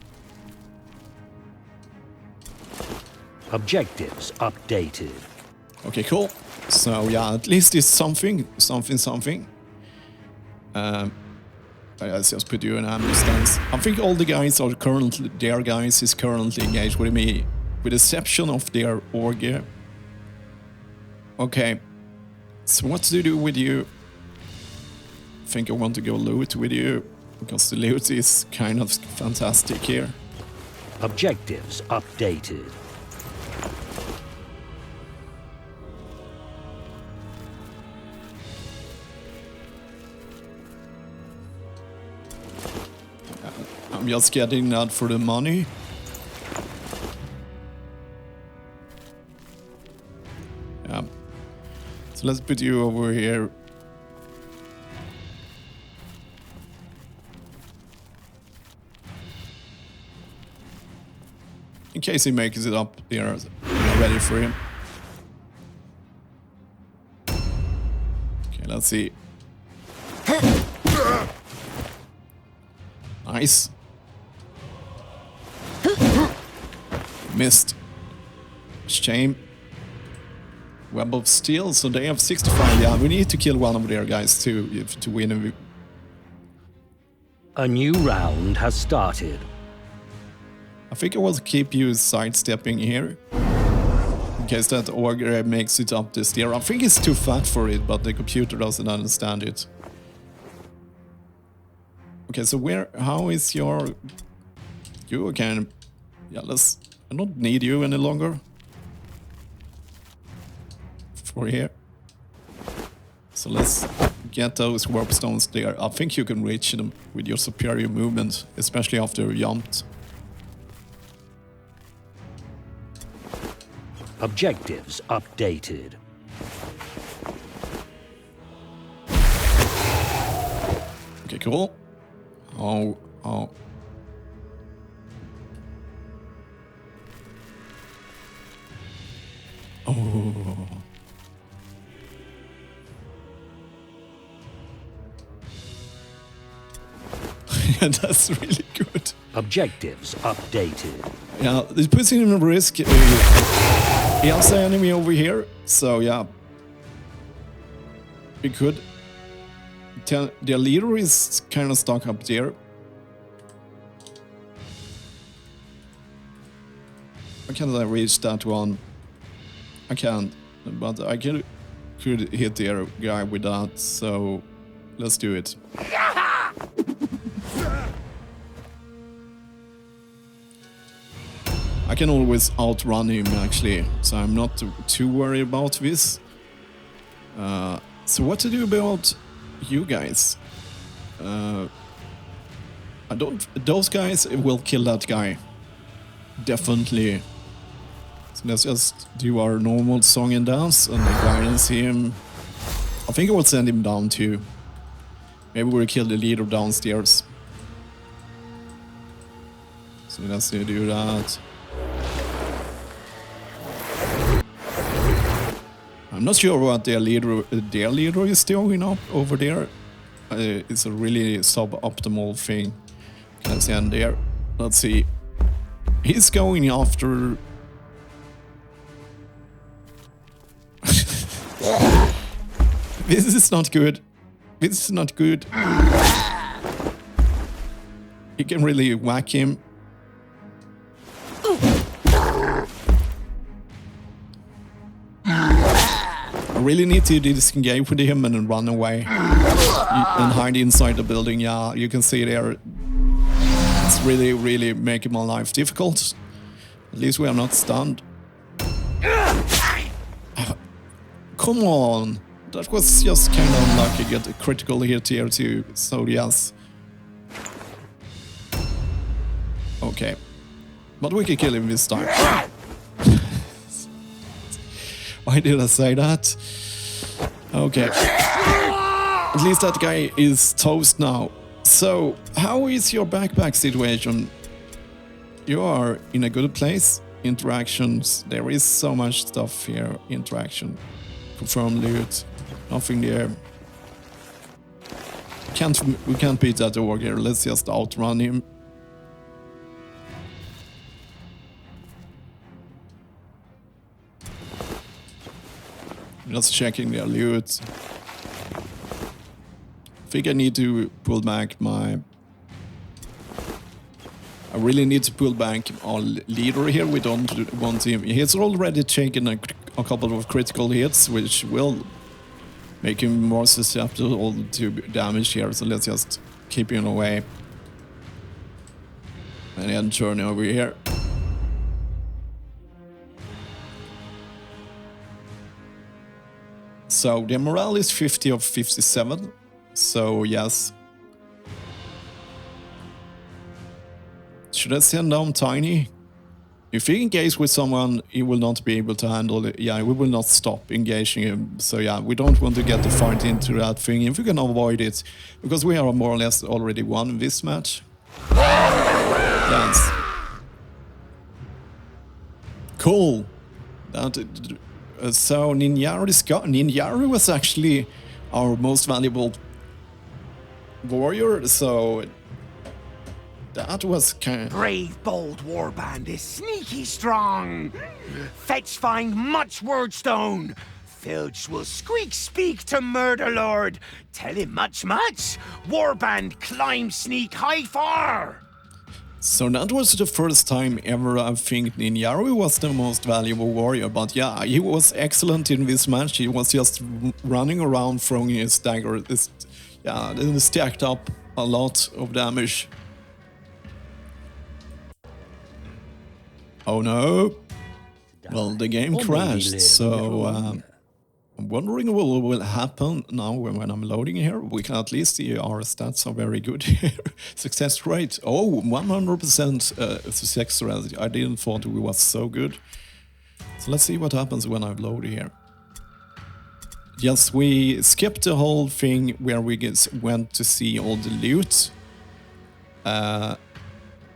B: Objectives updated.
A: Okay, cool. So yeah, at least it's something. Let's just put you in ambush stance. I think all the guys are currently, their guys is currently engaged with me, with the exception of their org. Okay, so what to do with you? I think I want to go loot with you, because the loot is kind of fantastic here.
B: Objectives updated.
A: I'm just getting that for the money. Yeah. So let's put you over here. In case he makes it up there, we're ready for him. Okay, let's see. Nice. Missed. Shame. Web of Steel, so they have 65. Yeah, we need to kill one of their guys too to win.
B: A new round has started.
A: I think I will keep you sidestepping here. In case that ogre makes it up the stair. I think it's too fat for it, but the computer doesn't understand it. Okay, so how is your... You can... Yeah, I don't need you any longer. For here. So let's get those warpstones there. I think you can reach them with your superior movement, especially after you jumped.
B: Objectives updated.
A: Okay, cool. Oh. Oh. Yeah, that's really good.
B: Objectives updated.
A: Yeah, it puts him in risk. He has the enemy over here, so yeah. We could. Their leader is kind of stuck up there. Why can't I reach that one? I can't, but I could hit their guy with that, so let's do it. I can always outrun him actually, so I'm not too worried about this. So what to do about you guys? Those guys will kill that guy. Definitely. So let's just do our normal song and dance and guidance him. I think I will send him down too. Maybe we'll kill the leader downstairs. So let's do that. I'm not sure what their leader is doing up over there. It's a really suboptimal thing. Can I send there? Let's see. He's going after... This is not good. This is not good. You can really whack him. I really need to disengage with him and then run away. And hide inside the building, yeah, you can see there. It's really, really making my life difficult. At least we are not stunned. Come on! That was just kind of unlucky to get a critical hit here too, so yes. Okay. But we can kill him this time. Why did I say that? Okay. At least that guy is toast now. So, how is your backpack situation? You are in a good place. Interactions. There is so much stuff here. Interaction. Confirm loot. Nothing there. We can't beat that orc here. Let's just outrun him. Just checking their loot. I think I need to pull back my... I really need to pull back our leader here. We don't want him... He's already taken a couple of critical hits, which will make him more susceptible to damage here. So let's just keep him away. And then turn over here. So the morale is 50 of 57. So yes. Should I send down Tiny? If he engages with someone, he will not be able to handle it. Yeah, we will not stop engaging him. So yeah, we don't want to get the fight into that thing if we can avoid it. Because we are more or less already won this match. Yes. Cool. So Ninjari was actually our most valuable warrior, so that was kind.
C: Brave, bold warband is sneaky strong. Fetch find much wordstone. Filch will squeak speak to murder lord. Tell him much. Warband climb sneak high far.
A: So that was the first time ever I think Ninjaru was the most valuable warrior, but yeah, he was excellent in this match. He was just running around throwing his dagger. It stacked up a lot of damage. Oh no! Well, the game crashed, so I'm wondering what will happen now when I'm loading here. We can at least see our stats are very good here. Success rate, 100% success rate. I didn't thought we was so good. So let's see what happens when I load here. Yes, we skipped the whole thing where we went to see all the loot.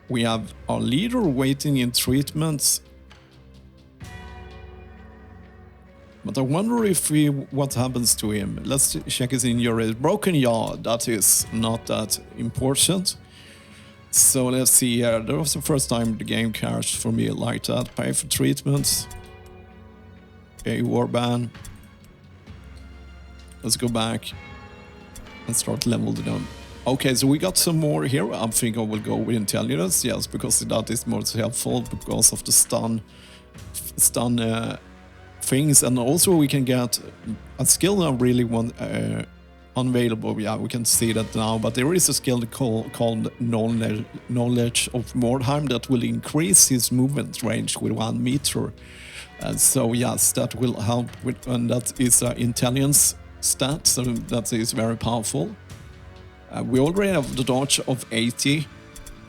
A: We have our leader waiting in treatment. But I wonder what happens to him. Let's check his injury. Broken jaw, that is not that important. So let's see here. That was the first time the game crashed for me like that. Pay for treatment. Okay, warband. Let's go back and start leveling them. Okay, so we got some more here. I think I will go with intelligence, yes, because that is more helpful because of the stun things, and also we can get a skill I really want unavailable. Yeah, we can see that now, but there is a skill called knowledge of Mordheim that will increase his movement range with 1 meter. So yes, that will help with, and that is an intelligence stat, so that is very powerful. We already have the dodge of 80,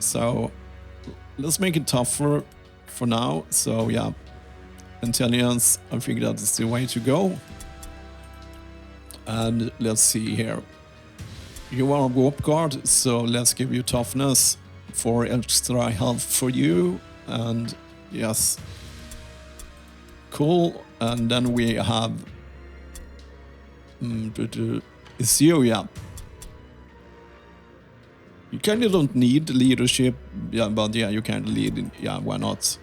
A: so let's make it tougher for now. So yeah, intelligence, I think that is the way to go. And let's see here. You are a warp guard, so let's give you toughness for extra health for you. And yes, cool. And then we have it's you, yeah. You kind of don't need leadership, yeah, but yeah, you can lead, yeah, why not?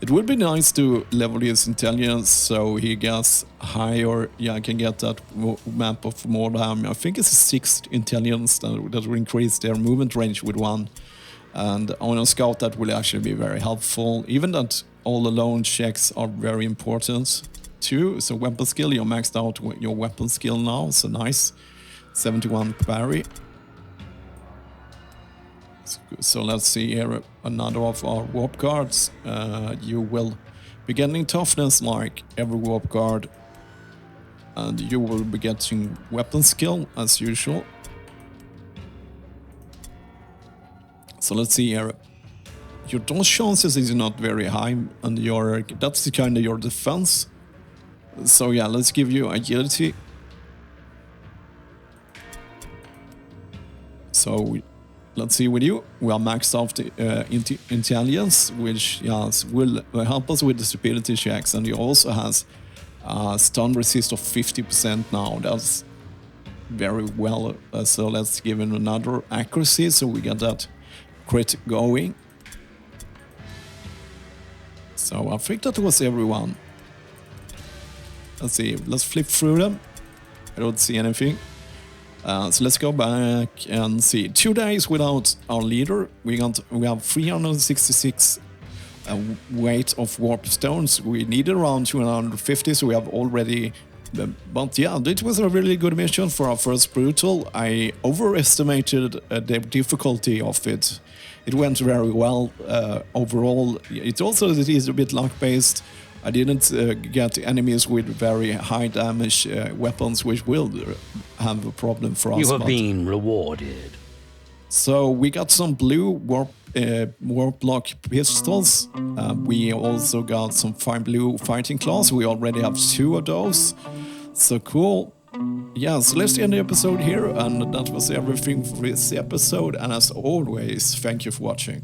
A: It would be nice to level his intelligence so he gets higher. Yeah, I can get that map of Mordheim. I think it's a 6th intelligence that will increase their movement range with 1. And on a scout that will actually be very helpful. Even that all alone checks are very important too. So weapon skill, you're maxed out your weapon skill now, so nice. 71 parry. So let's see here, another of our warp guards. You will be getting toughness like every warp guard, and you will be getting weapon skill as usual. So let's see here. Your dodge chances is not very high, and that's kind of your defense. So yeah, let's give you agility. So let's see with you. We are maxed out the intelligence, which yes, will help us with the stupidity checks, and he also has stun resist of 50% now. That's very well. So let's give him another accuracy, so we get that crit going. So I think that was everyone. Let's see. Let's flip through them. I don't see anything. So let's go back and see. 2 days without our leader. We have 366 weight of warp stones. We need around 250, so we have already. But yeah, it was a really good mission for our first brutal. I overestimated the difficulty of it. It went very well overall. It is a bit luck based. I didn't get enemies with very high damage weapons, which will have a problem for us.
B: You have been rewarded.
A: So we got some blue warp block pistols. We also got some fine blue fighting claws. We already have 2 of those. So cool. Yeah, so let's end the episode here. And that was everything for this episode. And as always, thank you for watching.